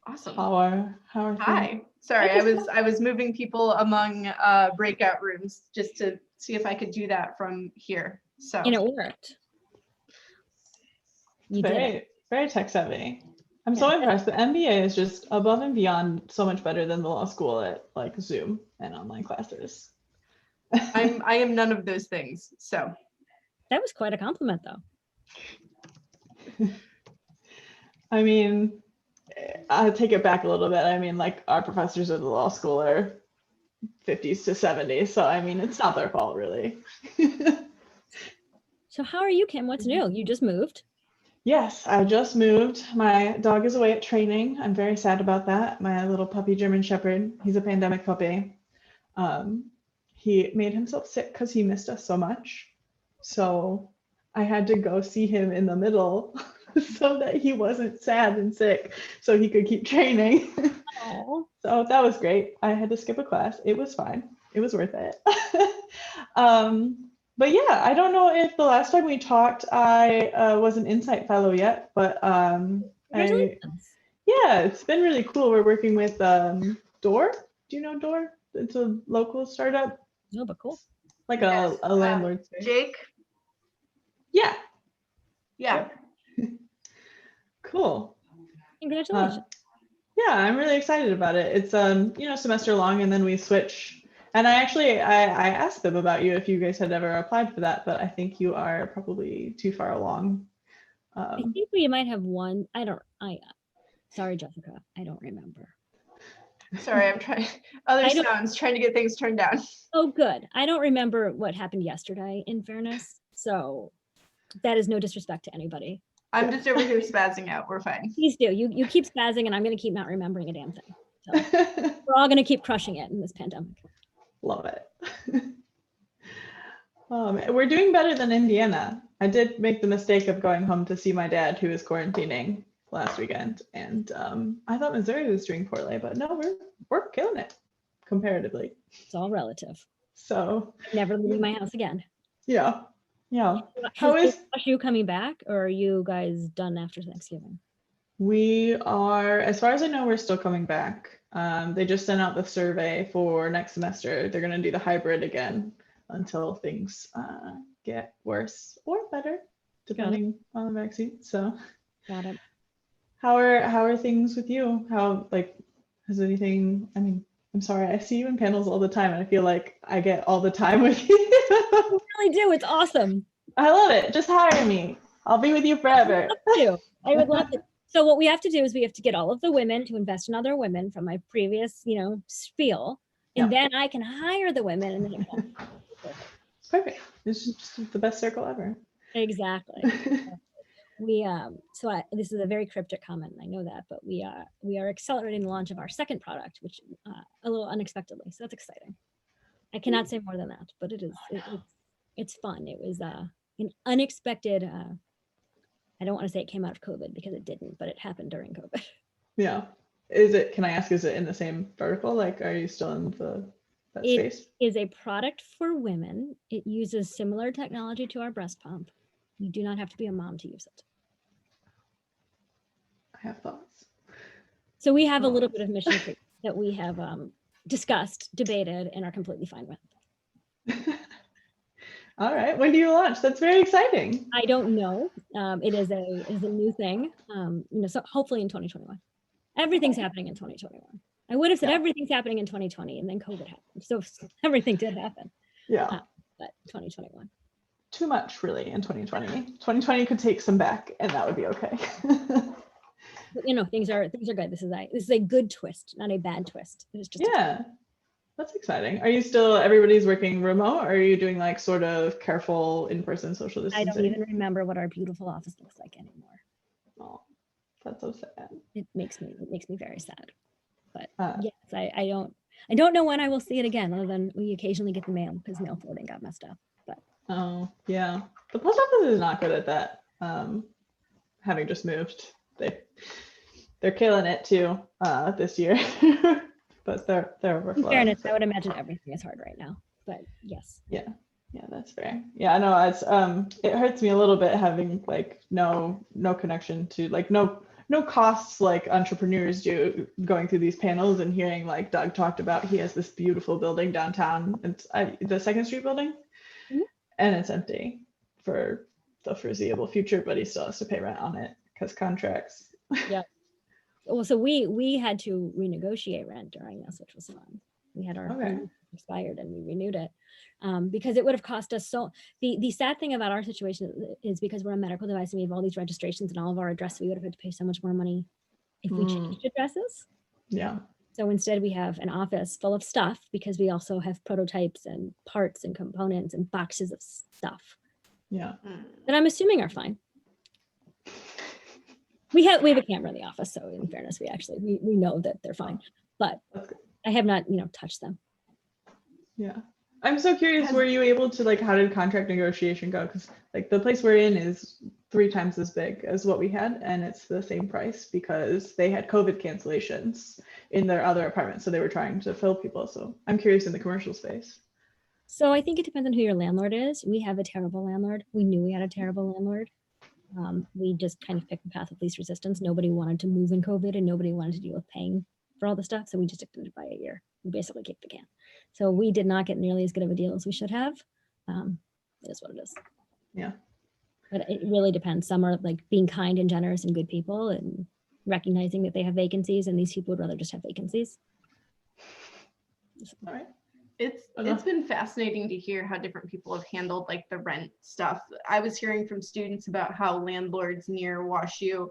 S1: Awesome.
S9: How are
S1: Hi.
S9: things?
S1: Sorry, I was moving people among breakout rooms just to see if I could do that from here. So
S6: And it worked. You did it.
S9: Very tech savvy. I'm so impressed. The MBA is just above and beyond so much better than the law school at like Zoom and online classes.
S1: I am none of those things. So
S6: That was quite a compliment, though.
S9: I mean, I'll take it back a little bit. I mean, like our professors at the law school are 50s to 70s. So I mean, it's not their fault really.
S6: So how are you, Kim? What's new? You just moved.
S9: Yes, I just moved. My dog is away at training. I'm very sad about that. My little puppy German Shepherd, he's a pandemic puppy. He made himself sick because he missed us so much. So I had to go see him in the middle so that he wasn't sad and sick, so he could keep training. So that was great. I had to skip a class. It was fine. It was worth it. But yeah, I don't know if the last time we talked, I was an Insight Fellow yet, but yeah, it's been really cool. We're working with Door. Do you know Door? It's a local startup.
S6: No, but cool.
S9: Like a landlord.
S1: Jake.
S9: Yeah.
S1: Yeah.
S9: Cool.
S6: Congratulations.
S9: Yeah, I'm really excited about it. It's semester long, and then we switch. And I asked them about you if you guys had ever applied for that, but I think you are probably too far along.
S6: I think we might have one. Sorry, Jessica. I don't remember.
S1: Sorry, I'm trying trying to get things turned down.
S6: Oh, good. I don't remember what happened yesterday, in fairness. So that is no disrespect to anybody.
S1: I'm just over here spazzing out. We're fine.
S6: Please do. You keep spazzing, and I'm going to keep not remembering a damn thing. So we're all going to keep crushing it in this pandemic.
S9: Love it. We're doing better than Indiana. I did make the mistake of going home to see my dad, who was quarantining last weekend, and I thought Missouri was doing poorly, but no, we're killing it comparatively.
S6: It's all relative.
S9: So
S6: never leaving my house again.
S9: Yeah.
S6: How is you coming back, or are you guys done after Thanksgiving?
S9: We are, as far as I know, we're still coming back. They just sent out the survey for next semester. They're going to do the hybrid again until things get worse or better, depending on the vaccine. So,
S6: got it.
S9: How are things with you? Has anything? I mean, I'm sorry, I see you in panels all the time, and I feel like I get all the time with you.
S6: You really do. It's awesome.
S9: I love it. Just hire me. I'll be with you forever.
S6: I would love to. So what we have to do is we have to get all of the women to invest in other women from my previous, spiel, and then I can hire the women. And then
S9: it's perfect. It's just the best circle ever.
S6: Exactly. This is a very cryptic comment, and I know that, but we are accelerating the launch of our second product, which a little unexpectedly. So that's exciting. I cannot say more than that, but it's fun. It was an unexpected. I don't want to say it came out of COVID because it didn't, but it happened during COVID.
S9: Yeah. Can I ask, is it in the same vertical? Like, are you still in that space?
S6: It is a product for women. It uses similar technology to our breast pump. You do not have to be a mom to use it.
S9: have thoughts.
S6: So we have a little bit of mission creep that we have discussed, debated, and are completely fine with.
S9: All right, when do you launch? That's very exciting.
S6: I don't know. It is a new thing. So hopefully in 2021. Everything's happening in 2021. I would have said everything's happening in 2020, and then COVID happened. So everything did happen.
S9: Yeah.
S6: But 2021.
S9: Too much really in 2020. 2020 could take some back, and that would be okay.
S6: But, things are good. This is a good twist, not a bad twist. It is just
S9: That's exciting. Are you still, everybody's working remote, or are you doing like sort of careful in-person social distancing?
S6: I don't even remember what our beautiful office looks like anymore.
S9: Oh, that's so sad.
S6: It makes me very sad. But yes, I don't know when I will see it again, other than we occasionally get the mail because mail forwarding got messed up. But
S9: oh yeah, the post office is not good at that. Having just moved, they're killing it too this year. But they're overflowing.
S6: In fairness, I would imagine everything is hard right now. But yes.
S9: Yeah, that's fair. Yeah, I know. It's it hurts me a little bit having like no connection to like no costs like entrepreneurs do going through these panels and hearing like Doug talked about. He has this beautiful building downtown. It's the 2nd Street building, and it's empty for the foreseeable future. But he still has to pay rent on it because contracts.
S6: Yeah. Well, so we had to renegotiate rent during this, which was fun. We had our rent expired and we renewed it because it would have cost us so. The sad thing about our situation is because we're a medical device and we have all these registrations and all of our addresses, we would have had to pay so much more money if we changed addresses.
S9: Yeah.
S6: So instead we have an office full of stuff because we also have prototypes and parts and components and boxes of stuff.
S9: Yeah.
S6: That I'm assuming are fine. We have a camera in the office, so in fairness, we know that they're fine, but I have not, touched them.
S9: Yeah. I'm so curious, were you able to like, how did contract negotiation go? Because like the place we're in is 3 times as big as what we had, and it's the same price because they had COVID cancellations in their other apartments. So they were trying to fill people. So I'm curious in the commercial space.
S6: So I think it depends on who your landlord is. We have a terrible landlord. We knew we had a terrible landlord. We just kind of picked the path of least resistance. Nobody wanted to move in COVID and nobody wanted to deal with paying for all the stuff. So we just extended by a year. We basically kicked the can. So we did not get nearly as good of a deal as we should have. It is what it is.
S9: Yeah.
S6: But it really depends. Some are like being kind and generous and good people and recognizing that they have vacancies, and these people would rather just have vacancies.
S9: All right.
S1: It's been fascinating to hear how different people have handled like the rent stuff. I was hearing from students about how landlords near WashU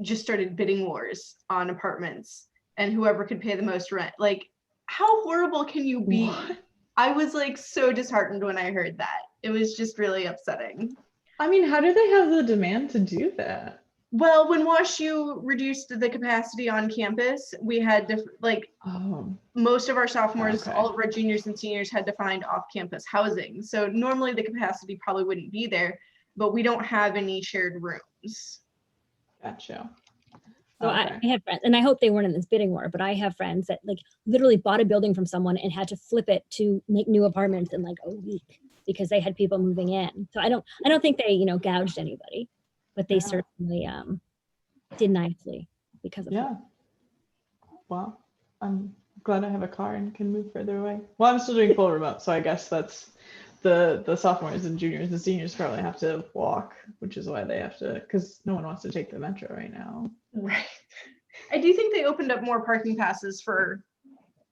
S1: just started bidding wars on apartments and whoever could pay the most rent. Like, how horrible can you be? What? I was like so disheartened when I heard that. It was just really upsetting.
S9: I mean, how do they have the demand to do that?
S1: Well, when WashU reduced the capacity on campus, we had most of our sophomores, all of our juniors and seniors had to find off-campus housing. So normally the capacity probably wouldn't be there, but we don't have any shared rooms.
S9: Gotcha.
S6: So I have friends, and I hope they weren't in this bidding war, but I have friends that like literally bought a building from someone and had to flip it to make new apartments in like a week because they had people moving in. So I don't think they, gouged anybody. But they certainly did nicely because of
S9: that. Wow. I'm glad I have a car and can move further away. Well, I'm still doing full remote, so I guess that's the sophomores and juniors and seniors probably have to walk, which is why they have to, because no one wants to take the metro right now.
S1: Right. I do think they opened up more parking passes for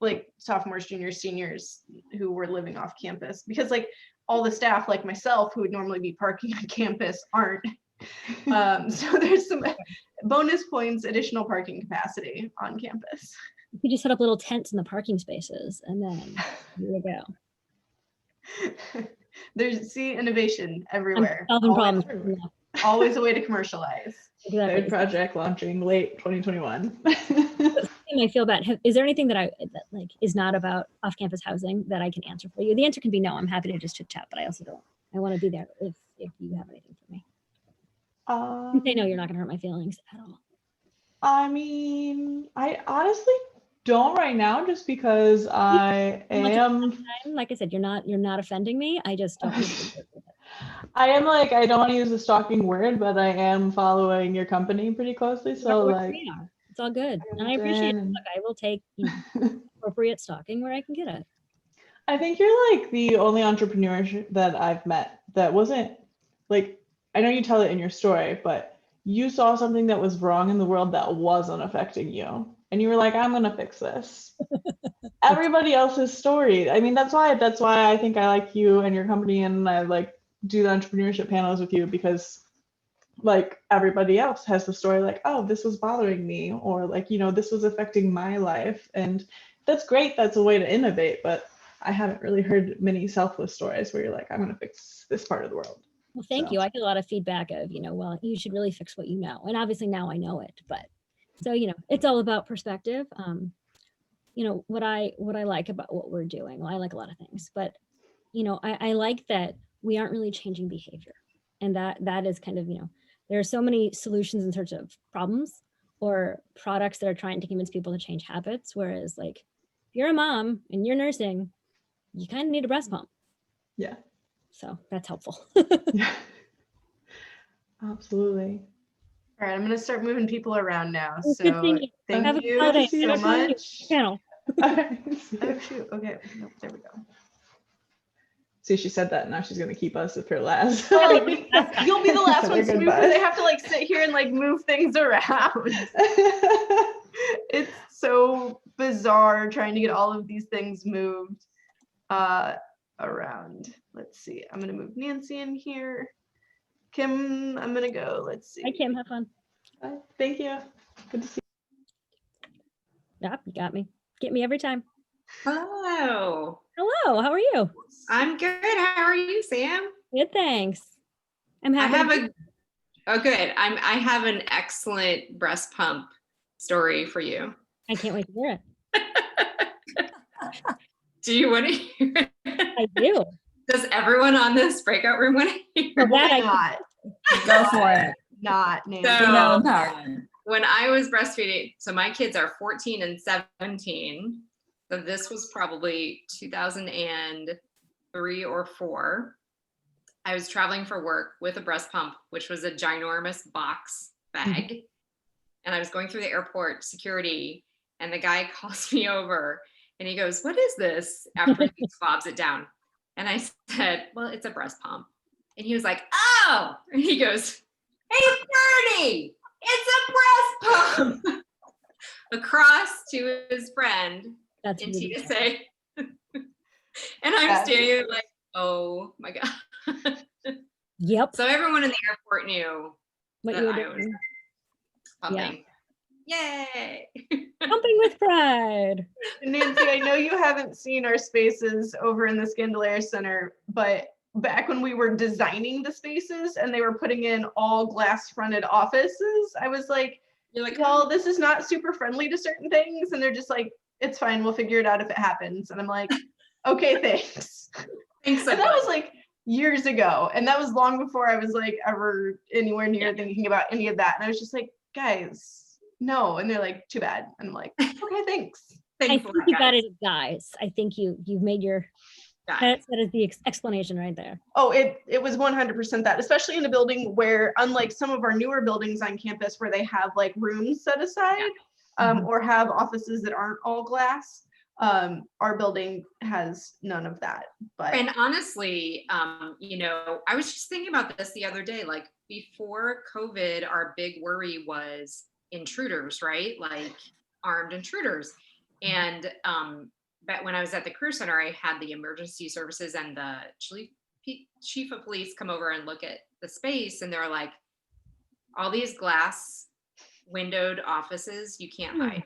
S1: like sophomores, juniors, seniors who were living off campus, because like all the staff like myself who would normally be parking on campus aren't. So there's some bonus points, additional parking capacity on campus.
S6: You just set up little tents in the parking spaces and then here we go.
S1: There's innovation everywhere.
S6: Solving problems.
S1: Always a way to commercialize.
S6: Exactly.
S9: Third project launching late 2021.
S6: I feel bad. Is there anything that is not about off-campus housing that I can answer for you? The answer can be no. I'm happy to just chit chat, but I also don't. I want to be there if you have anything for me. They know you're not going to hurt my feelings at all.
S9: I mean, I honestly don't right now, just because I am.
S6: Like I said, you're not offending me. I just don't.
S9: I am like, I don't want to use the stalking word, but I am following your company pretty closely. So
S6: Whatever
S9: like,
S6: we are. It's all good. And I appreciate it. Look, I will take appropriate stalking where I can get it.
S9: I think you're like the only entrepreneur that I've met that wasn't like, I know you tell it in your story, but you saw something that was wrong in the world that wasn't affecting you. And you were like, I'm gonna fix this. Everybody else's story. I mean, that's why I think I like you and your company, and I like do the entrepreneurship panels with you, because like everybody else has the story like, oh, this was bothering me, or like, you know, this was affecting my life. And that's great. That's a way to innovate, but I haven't really heard many selfless stories where you're like, I'm going to fix this part of the world.
S6: Well, thank you. I get a lot of feedback of, you know, well, you should really fix what you know. And obviously now I know it, but so, you know, it's all about perspective. You know, what I like about what we're doing, well, I like a lot of things, but, you know, I like that we aren't really changing behavior. And that is kind of, you know, there are so many solutions in search of problems or products that are trying to convince people to change habits. Whereas like, if you're a mom and you're nursing, you kind of need a breast pump.
S9: Yeah.
S6: So that's helpful.
S9: Yeah. Absolutely.
S1: All right, I'm going to start moving people around now.
S6: Good
S1: So
S6: thinking.
S1: thank
S6: Have a
S1: you
S6: holiday.
S1: so
S6: Have a fun
S1: much.
S6: panel.
S1: Oh, shoot. Okay. Nope, there we go.
S9: See, she said that. Now she's going to keep us for last.
S1: Oh, you'll be the last ones to move
S9: Goodbye.
S1: because they have to like sit here and like move things around. It's so bizarre trying to get all of these things moved around. Let's see. I'm going to move Nancy in here. Kim, I'm going to go. Let's see.
S6: Hi, Kim. Have fun.
S9: Bye. Thank you. Good to see you.
S6: Yep, you got me. Get me every time.
S7: Hello.
S6: Hello, how are you?
S7: I'm good. How are you, Sam?
S6: Good, thanks. I'm happy.
S7: Good. I have an excellent breast pump story for you.
S6: I can't wait to hear it.
S7: Do you want to hear it?
S6: I do.
S7: Does everyone on this breakout room want to hear
S6: For that, I
S1: Not.
S10: Go for it.
S1: Not Nancy.
S7: So-
S10: Female empowerment.
S7: When I was breastfeeding, so my kids are 14 and 17. So this was probably 2003 or 4. I was traveling for work with a breast pump, which was a ginormous box bag. And I was going through the airport security, and the guy calls me over and he goes, "What is this?" after he swabs it down. And I said, "Well, it's a breast pump." And he was like, "Oh," and he goes, "Hey, Bernie, it's a breast pump." Across to his friend
S6: That's
S7: in
S6: really
S7: TSA. And I'm standing there like, oh my God.
S6: Yep.
S7: So everyone in the airport knew
S6: What
S7: that
S6: you were
S7: I was
S6: doing.
S7: pumping. Yay.
S6: Pumping with pride.
S1: Nancy, I know you haven't seen our spaces over in the Skandalaris Center, but back when we were designing the spaces and they were putting in all glass fronted offices, I was like,
S7: You're like,
S1: well, this is not super friendly to certain things. And they're just like, it's fine. We'll figure it out if it happens. And I'm like, okay, thanks.
S7: thanks so
S1: And that
S7: much.
S1: was like years ago. And that was long before I was like ever anywhere near thinking about any of that. And I was just like, guys, no. And they're like, too bad. And I'm like, okay, thanks.
S6: I
S7: Thanks
S6: think
S7: a lot,
S6: you got
S7: guys.
S6: it, guys. I think you've made your
S7: Guys.
S6: that is the explanation right there.
S1: Oh, it was 100% that, especially in a building where, unlike some of our newer buildings on campus where they have like rooms set aside, or have offices that aren't all glass, our building has none of that. But
S7: And honestly, you know, I was just thinking about this the other day, like before COVID, our big worry was intruders, right? Like armed intruders. And but when I was at the Career Center, I had the emergency services and the chief of police come over and look at the space, and they're like, all these glass windowed offices, you can't hide.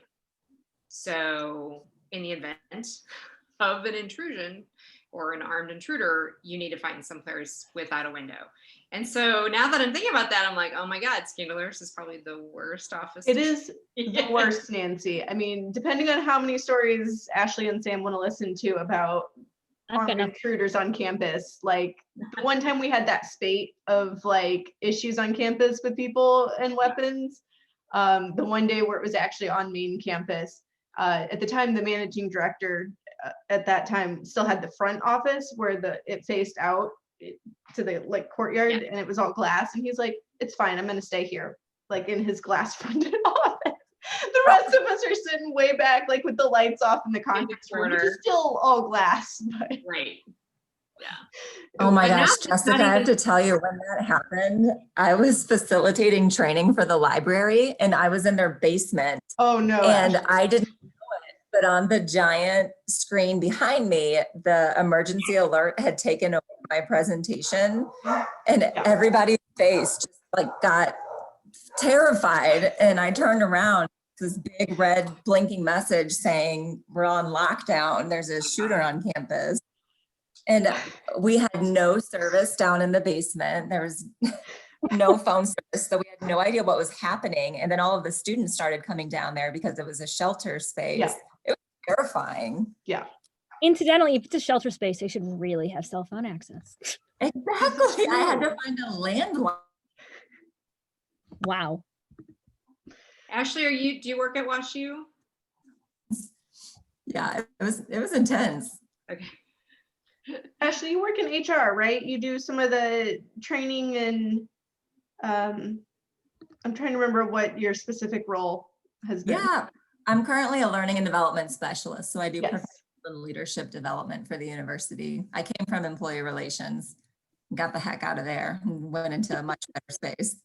S7: So in the event of an intrusion or an armed intruder, you need to find some place without a window. And so now that I'm thinking about that, I'm like, oh my God, Skandalaris is probably the worst office.
S1: it is the worst, Nancy. I mean, depending on how many stories Ashley and Sam want to listen to about
S6: I've got
S1: armed
S6: nothing.
S1: intruders on campus, like the one time we had that spate of like issues on campus with people and weapons, the one day where it was actually on main campus, at the time the managing director at that time still had the front office where it faced out to the like courtyard, and it was all glass. And he's like, "It's fine. I'm gonna stay here," like in his glass fronted office. The rest of us are sitting way back, like with the lights off in the conference room, which is still all glass. But
S7: Right. Yeah.
S10: Oh my
S7: But now
S10: gosh,
S7: it's
S10: Jessica,
S7: not
S10: I have
S7: even-
S10: to tell you, when that happened, I was facilitating training for the library and I was in their basement
S1: oh no.
S10: and
S1: Ashley.
S10: I didn't know it, but on the giant screen behind me, the emergency alert had taken over my presentation and everybody's face just like got terrified. And I turned around, this big red blinking message saying, "We're on lockdown. There's a shooter on campus." And we had no service down in the basement. There was no phone service, so we had no idea what was happening. And then all of the students started coming down there because it was a shelter space.
S1: Yeah.
S10: It was terrifying.
S1: Yeah.
S6: Incidentally, if it's a shelter space, they should really have cell phone access.
S10: Exactly. I had to find a landline.
S6: Wow.
S7: Ashley, do you work at WashU?
S10: Yeah, it was intense.
S7: Okay.
S1: Ashley, you work in HR, right? You do some of the training and I'm trying to remember what your specific role has been.
S10: Yeah, I'm currently a learning and development specialist. So I do
S1: Yes.
S10: professional leadership development for the university. I came from employee relations, got the heck out of there and went into a much better space.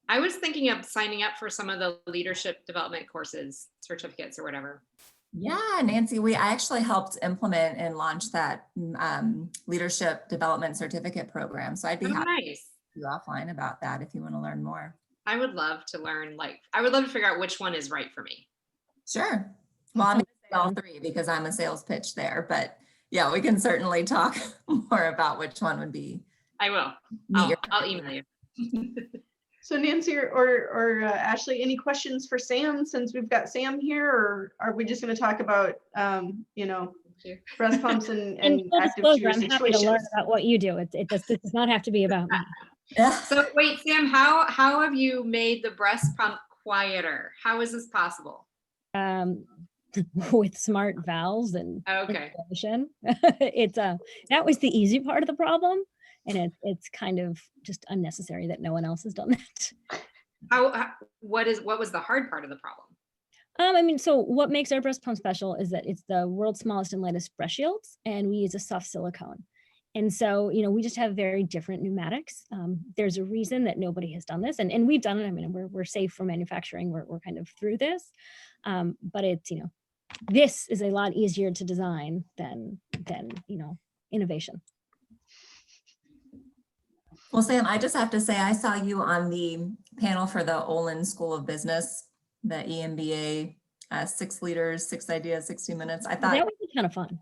S7: I was thinking of signing up for some of the leadership development courses, certificates or whatever.
S10: Yeah, Nancy, I actually helped implement and launch that leadership development certificate program. So I'd be
S7: Oh,
S10: happy
S7: nice.
S10: to go offline about that if you want to learn more.
S7: I would love to learn, I would love to figure out which one is right for me.
S10: Sure. Well, I'm going to say all three because I'm a sales pitch there, but yeah, we can certainly talk more about which one would be.
S7: I will. I'll email you.
S1: So Nancy or Ashley, any questions for Sam since we've got Sam here, or are we just going to talk about, breast pumps and
S6: full
S1: active
S6: disclosure,
S1: shooter
S6: I'm happy to learn
S1: situations?
S6: about what you do. This does not have to be about me.
S10: Yeah.
S7: So wait, Sam, how have you made the breast pump quieter? How is this possible?
S6: With smart valves and
S7: Okay.
S6: installation. That was the easy part of the problem, and it's kind of just unnecessary that no one else has done that.
S7: What was the hard part of the problem?
S6: So what makes our breast pump special is that it's the world's smallest and lightest breast shields, and we use a soft silicone. And so, we just have very different pneumatics. There's a reason that nobody has done this, and we've done it. We're safe for manufacturing. We're kind of through this, but it's, this is a lot easier to design than innovation.
S10: Well, Sam, I just have to say, I saw you on the panel for the Olin School of Business, the EMBA, 6 leaders, 6 ideas, 60 minutes. I thought
S6: that was kind of fun.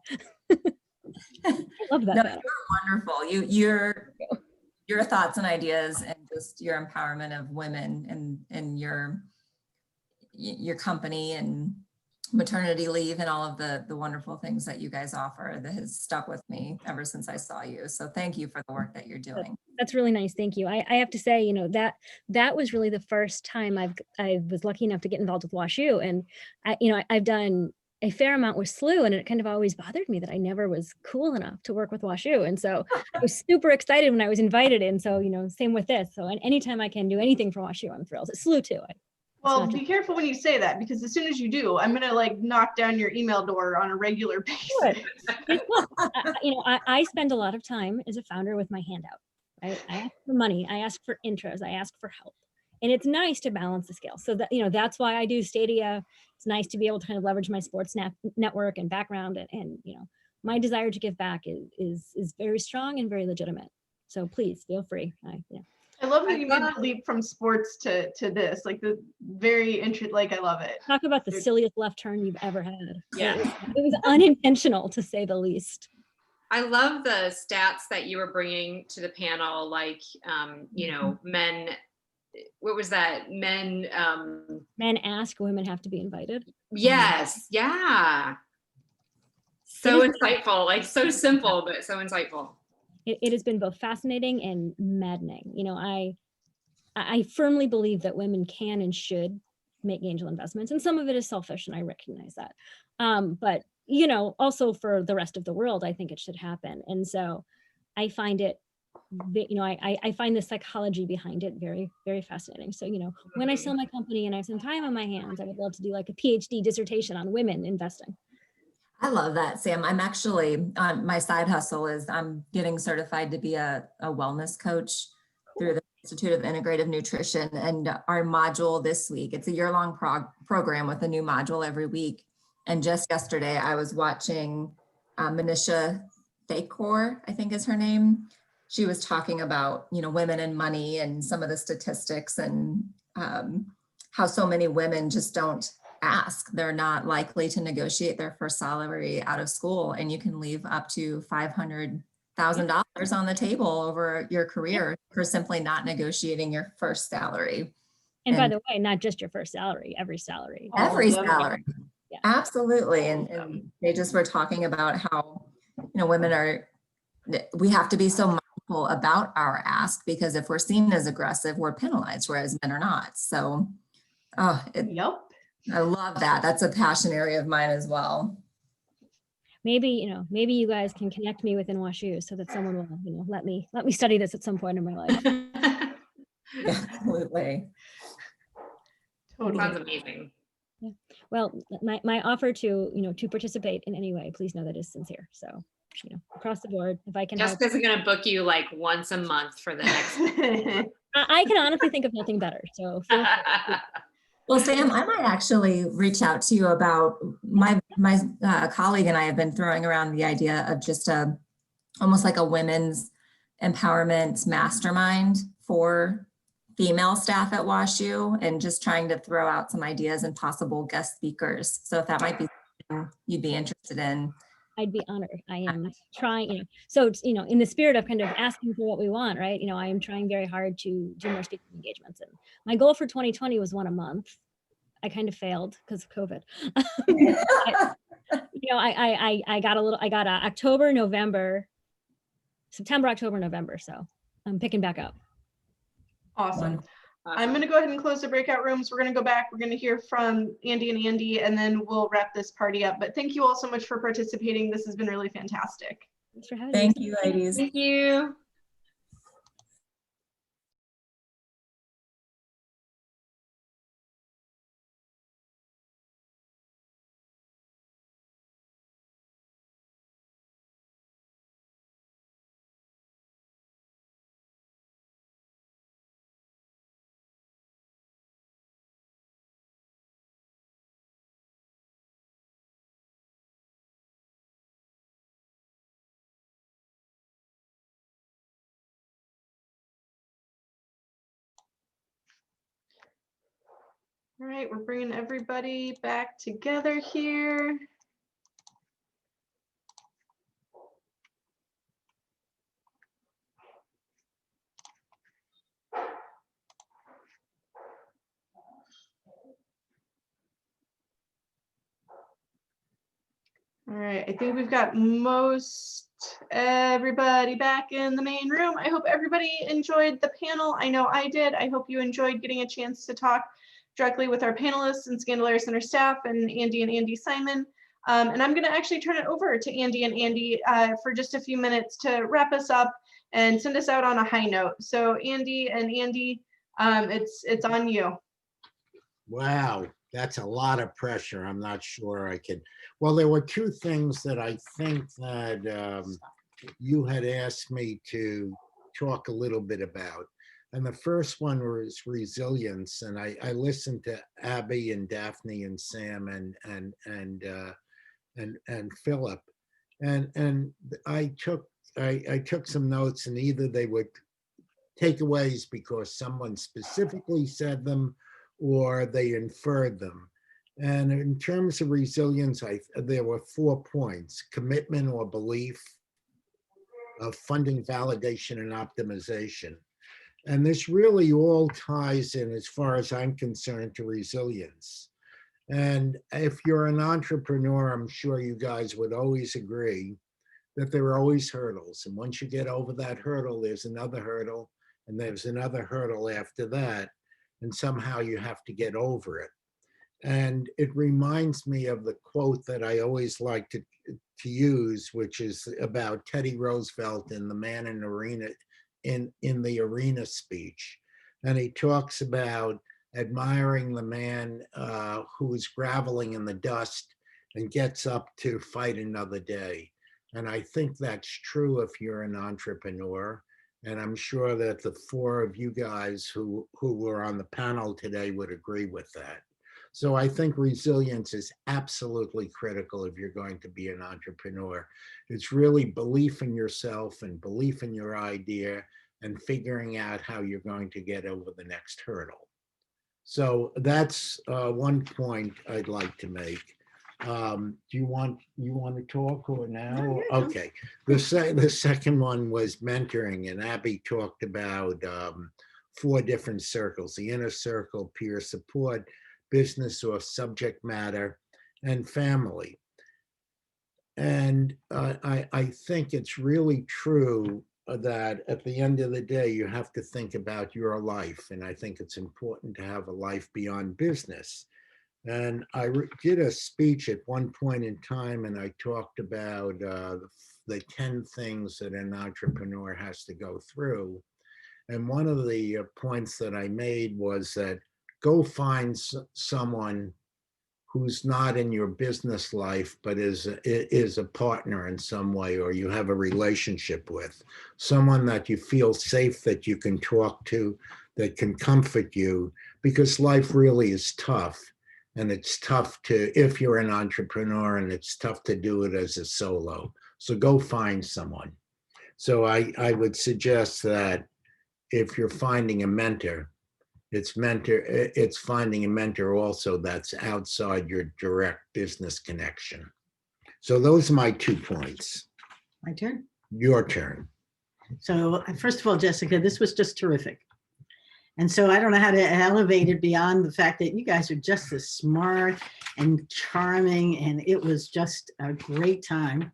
S6: I love that.
S10: No,
S6: battle.
S10: you're wonderful. Your thoughts and ideas and just your empowerment of women and your company and maternity leave and all of the wonderful things that you guys offer that has stuck with me ever since I saw you. So thank you for the work that you're doing.
S6: That's really nice. Thank you. I have to say, that was really the first time I was lucky enough to get involved with WashU, and I've done a fair amount with SLU, and it kind of always bothered me that I never was cool enough to work with WashU. And so I was super excited when I was invited. And so, same with this. So anytime I can do anything for WashU, I'm thrilled. It's SLU too.
S1: Well, be careful when you say that, because as soon as you do, I'm going to knock down your email door on a regular basis.
S6: I spend a lot of time as a founder with my hand out. Right? I ask for money. I ask for intros. I ask for help. And it's nice to balance the scale. So that, that's why I do Stadia. It's nice to be able to kind of leverage my sports network and background. And my desire to give back is very strong and very legitimate. So please feel free.
S1: I love that you made the leap from sports to this, the very I love it.
S6: Talk about the silliest left turn you've ever had.
S7: Yeah.
S6: It was unintentional, to say the least.
S7: I love the stats that you were bringing to the panel, men, what was that? Men
S6: ask, women have to be invited.
S7: Yes. Yeah. So insightful, so simple, but so insightful.
S6: It has been both fascinating and maddening. I firmly believe that women can and should make angel investments, and some of it is selfish, and I recognize that. But also for the rest of the world, I think it should happen. And so I find it I find the psychology behind it very, very fascinating. So, when I sell my company and I have some time on my hands, I would love to do like a PhD dissertation on women investing.
S10: I love that, Sam. I'm actually, my side hustle is I'm getting certified to be a wellness coach through the Institute of Integrative Nutrition. And our module this week, it's a year-long program with a new module every week. And just yesterday, I was watching Manisha Thakor, I think is her name. She was talking about, women and money and some of the statistics and how so many women just don't ask. They're not likely to negotiate their first salary out of school, and you can leave up to $500,000 on the table over your career for simply not negotiating your first salary.
S6: And by the way, not just your first salary, every salary.
S10: Every salary.
S6: Yeah.
S10: Absolutely. And they just were talking about how, women we have to be so mindful about our ask, because if we're seen as aggressive, we're penalized, whereas men are not. So,
S1: Yep.
S10: I love that. That's a passion area of mine as well.
S6: Maybe you guys can connect me within WashU so that someone will, let me study this at some point in my life.
S10: Yeah, absolutely.
S1: Totally.
S7: Sounds amazing.
S6: Yeah. Well, my offer to, to participate in any way, please know that is sincere. So, across the board, if I can help.
S7: Jessica's going to book you like once a month for the next.
S6: I can honestly think of nothing better. So feel free.
S10: Well, Sam, I might actually reach out to you about my colleague and I have been throwing around the idea of just almost like a women's empowerment mastermind for female staff at WashU, and just trying to throw out some ideas and possible guest speakers. So if that might be something you'd be interested in.
S6: I'd be honored. I am trying, so it's, in the spirit of kind of asking for what we want, right? I am trying very hard to do more speaking engagements. And my goal for 2020 was one a month. I kind of failed because of COVID. I got October, November, September, October, November. So I'm picking back up.
S1: Awesome. I'm going to go ahead and close the breakout rooms. We're going to go back. We're going to hear from Andy, and then we'll wrap this party up. But thank you all so much for participating. This has been really fantastic.
S6: Thanks for having me.
S10: Thank you, ladies.
S7: Thank you.
S1: All right, we're bringing everybody back together here. All right, I think we've got most everybody back in the main room. I hope everybody enjoyed the panel. I know I did. I hope you enjoyed getting a chance to talk directly with our panelists and Skandalaris Center staff and Andy Simon. And I'm going to actually turn it over to Andy for just a few minutes to wrap us up and send us out on a high note. So Andy, it's on you.
S11: Wow, that's a lot of pressure. I'm not sure I could. Well, there were two things that I think that you had asked me to talk a little bit about. And the first one was resilience. And I listened to Abby and Daphne and Sam and Phillip. And I took some notes, and either they were takeaways because someone specifically said them or they inferred them. And in terms of resilience, there were 4 points: commitment or belief, of funding, validation, and optimization. And this really all ties in, as far as I'm concerned, to resilience. And if you're an entrepreneur, I'm sure you guys would always agree that there are always hurdles. And once you get over that hurdle, there's another hurdle, and there's another hurdle after that. And somehow you have to get over it. And it reminds me of the quote that I always like to use, which is about Teddy Roosevelt in The Man in the in the arena speech. And he talks about admiring the man who is groveling in the dust and gets up to fight another day. And I think that's true if you're an entrepreneur. And I'm sure that the four of you guys who were on the panel today would agree with that. So I think resilience is absolutely critical if you're going to be an entrepreneur. It's really belief in yourself and belief in your idea and figuring out how you're going to get over the next hurdle. So that's one point I'd like to make. Do you want to talk or now? Okay. The second one was mentoring, and Abby talked about 4 different circles: the inner circle, peer support, business or subject matter, and family. And I think it's really true that at the end of the day, you have to think about your life. And I think it's important to have a life beyond business. And I did a speech at one point in time, and I talked about the 10 things that an entrepreneur has to go through. And one of the points that I made was that go find someone who's not in your business life, but is a partner in some way, or you have a relationship with, someone that you feel safe that you can talk to, that can comfort you, because life really is tough. And it's tough if you're an entrepreneur, and it's tough to do it as a solo. So go find someone. So I would suggest that if you're finding a mentor, it's finding a mentor also that's outside your direct business connection. So those are my 2 points.
S12: My turn?
S11: Your turn.
S12: So first of all, Jessica, this was just terrific. And so I don't know how to elevate it beyond the fact that you guys are just as smart and charming, and it was just a great time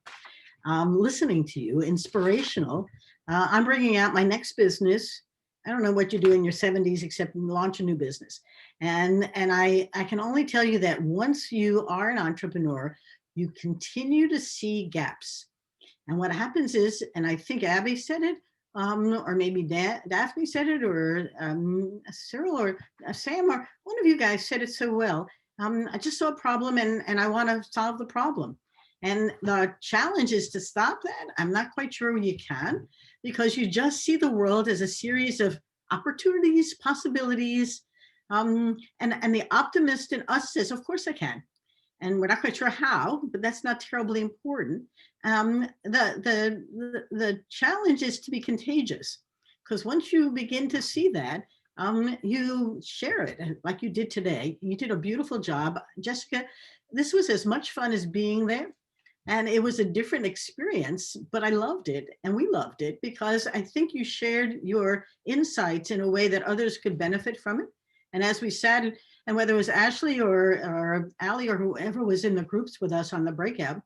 S12: listening to you, inspirational. I'm bringing out my next business. I don't know what you do in your 70s except launch a new business. And I can only tell you that once you are an entrepreneur, you continue to see gaps. And what happens is, and I think Abby said it, or maybe Daphne said it, or Cyril or Sam, or one of you guys said it so well. I just saw a problem and I want to solve the problem. And the challenge is to stop that. I'm not quite sure you can, because you just see the world as a series of opportunities, possibilities. And the optimist in us says, of course I can. And we're not quite sure how, but that's not terribly important. The challenge is to be contagious, because once you begin to see that, you share it like you did today. You did a beautiful job. Jessica, this was as much fun as being there. And it was a different experience, but I loved it. And we loved it because I think you shared your insights in a way that others could benefit from it. And as we sat, and whether it was Ashley or Allie or whoever was in the groups with us on the breakout,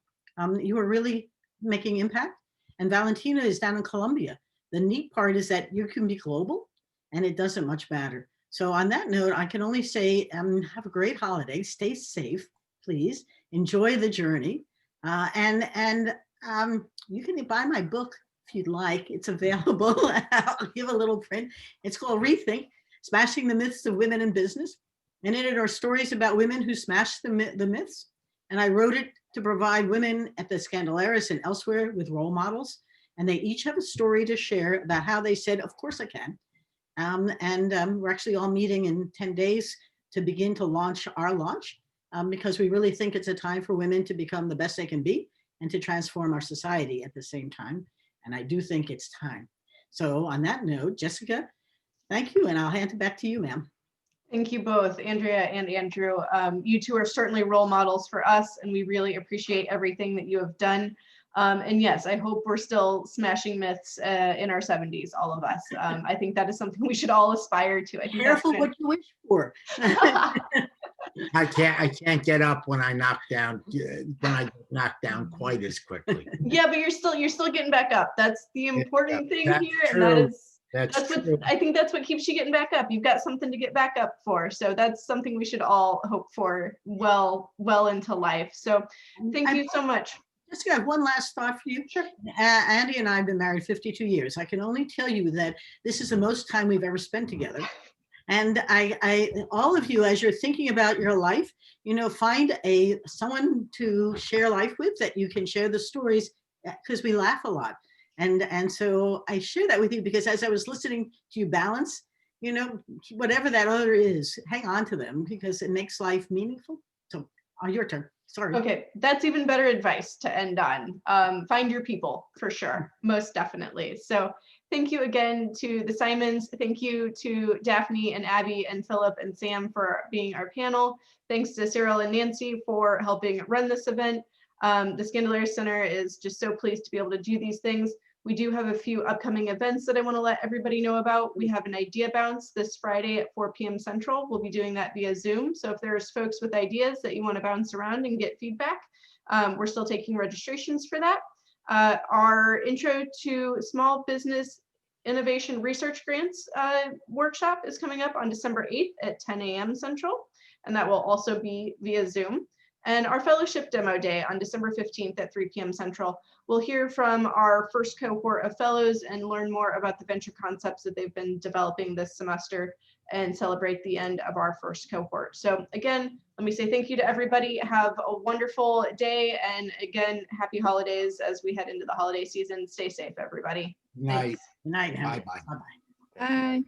S12: you were really making impact. And Valentina is down in Colombia. The neat part is that you can be global and it doesn't much matter. So on that note, I can only say, have a great holiday, stay safe, please, enjoy the journey. You can buy my book if you'd like. It's available. I'll give a little print. It's called Rethink, Smashing the Myths of Women in Business. And in it are stories about women who smashed the myths. And I wrote it to provide women at the Skandalaris and elsewhere with role models. And they each have a story to share about how they said, of course I can. We're actually all meeting in 10 days to begin to launch our launch. Because we really think it's a time for women to become the best they can be and to transform our society at the same time. And I do think it's time. So on that note, Jessica, thank you. And I'll hand it back to you, ma'am.
S1: Thank you both, Andrea and Andrew. You two are certainly role models for us, and we really appreciate everything that you have done. And yes, I hope we're still smashing myths in our 70s, all of us. I think that is something we should all aspire to. I think
S12: Careful what you wish for.
S11: I can't get up when I knock down quite as quickly.
S1: Yeah, but you're still getting back up. That's the important thing here,
S11: true.
S1: and
S11: That's
S1: what
S11: true.
S1: I think that's what keeps you getting back up. You've got something to get back up for. So that's something we should all hope for well into life. So thank you so much.
S12: Jessica, I have one last thought for you.
S1: Sure.
S12: Andy and I have been married 52 years. I can only tell you that this is the most time we've ever spent together. And all of you, as you're thinking about your life, find someone to share life with that you can share the stories, because we laugh a lot. And so I share that with you because as I was listening to you balance, whatever that other is, hang on to them because it makes life meaningful. So your turn. Sorry.
S1: Okay, that's even better advice to end on. Find your people for sure, most definitely. So thank you again to the Simons. Thank you to Daphne and Abby and Phillip and Sam for being our panel. Thanks to Cyril and Nancy for helping run this event. The Skandalaris Center is just so pleased to be able to do these things. We do have a few upcoming events that I want to let everybody know about. We have an idea bounce this Friday at 4 p.m. Central. We'll be doing that via Zoom. So if there's folks with ideas that you want to bounce around and get feedback, we're still taking registrations for that. Our Intro to Small Business Innovation Research Grants workshop is coming up on December 8th at 10 a.m. Central, and that will also be via Zoom. And our fellowship demo day on December 15th at 3 p.m. Central. We'll hear from our first cohort of fellows and learn more about the venture concepts that they've been developing this semester and celebrate the end of our first cohort. So again, let me say thank you to everybody. Have a wonderful day. And again, happy holidays as we head into the holiday season. Stay safe, everybody.
S11: Night.
S1: Thanks.
S12: Good night.
S11: Bye-bye.
S12: Bye-bye.
S5: Bye.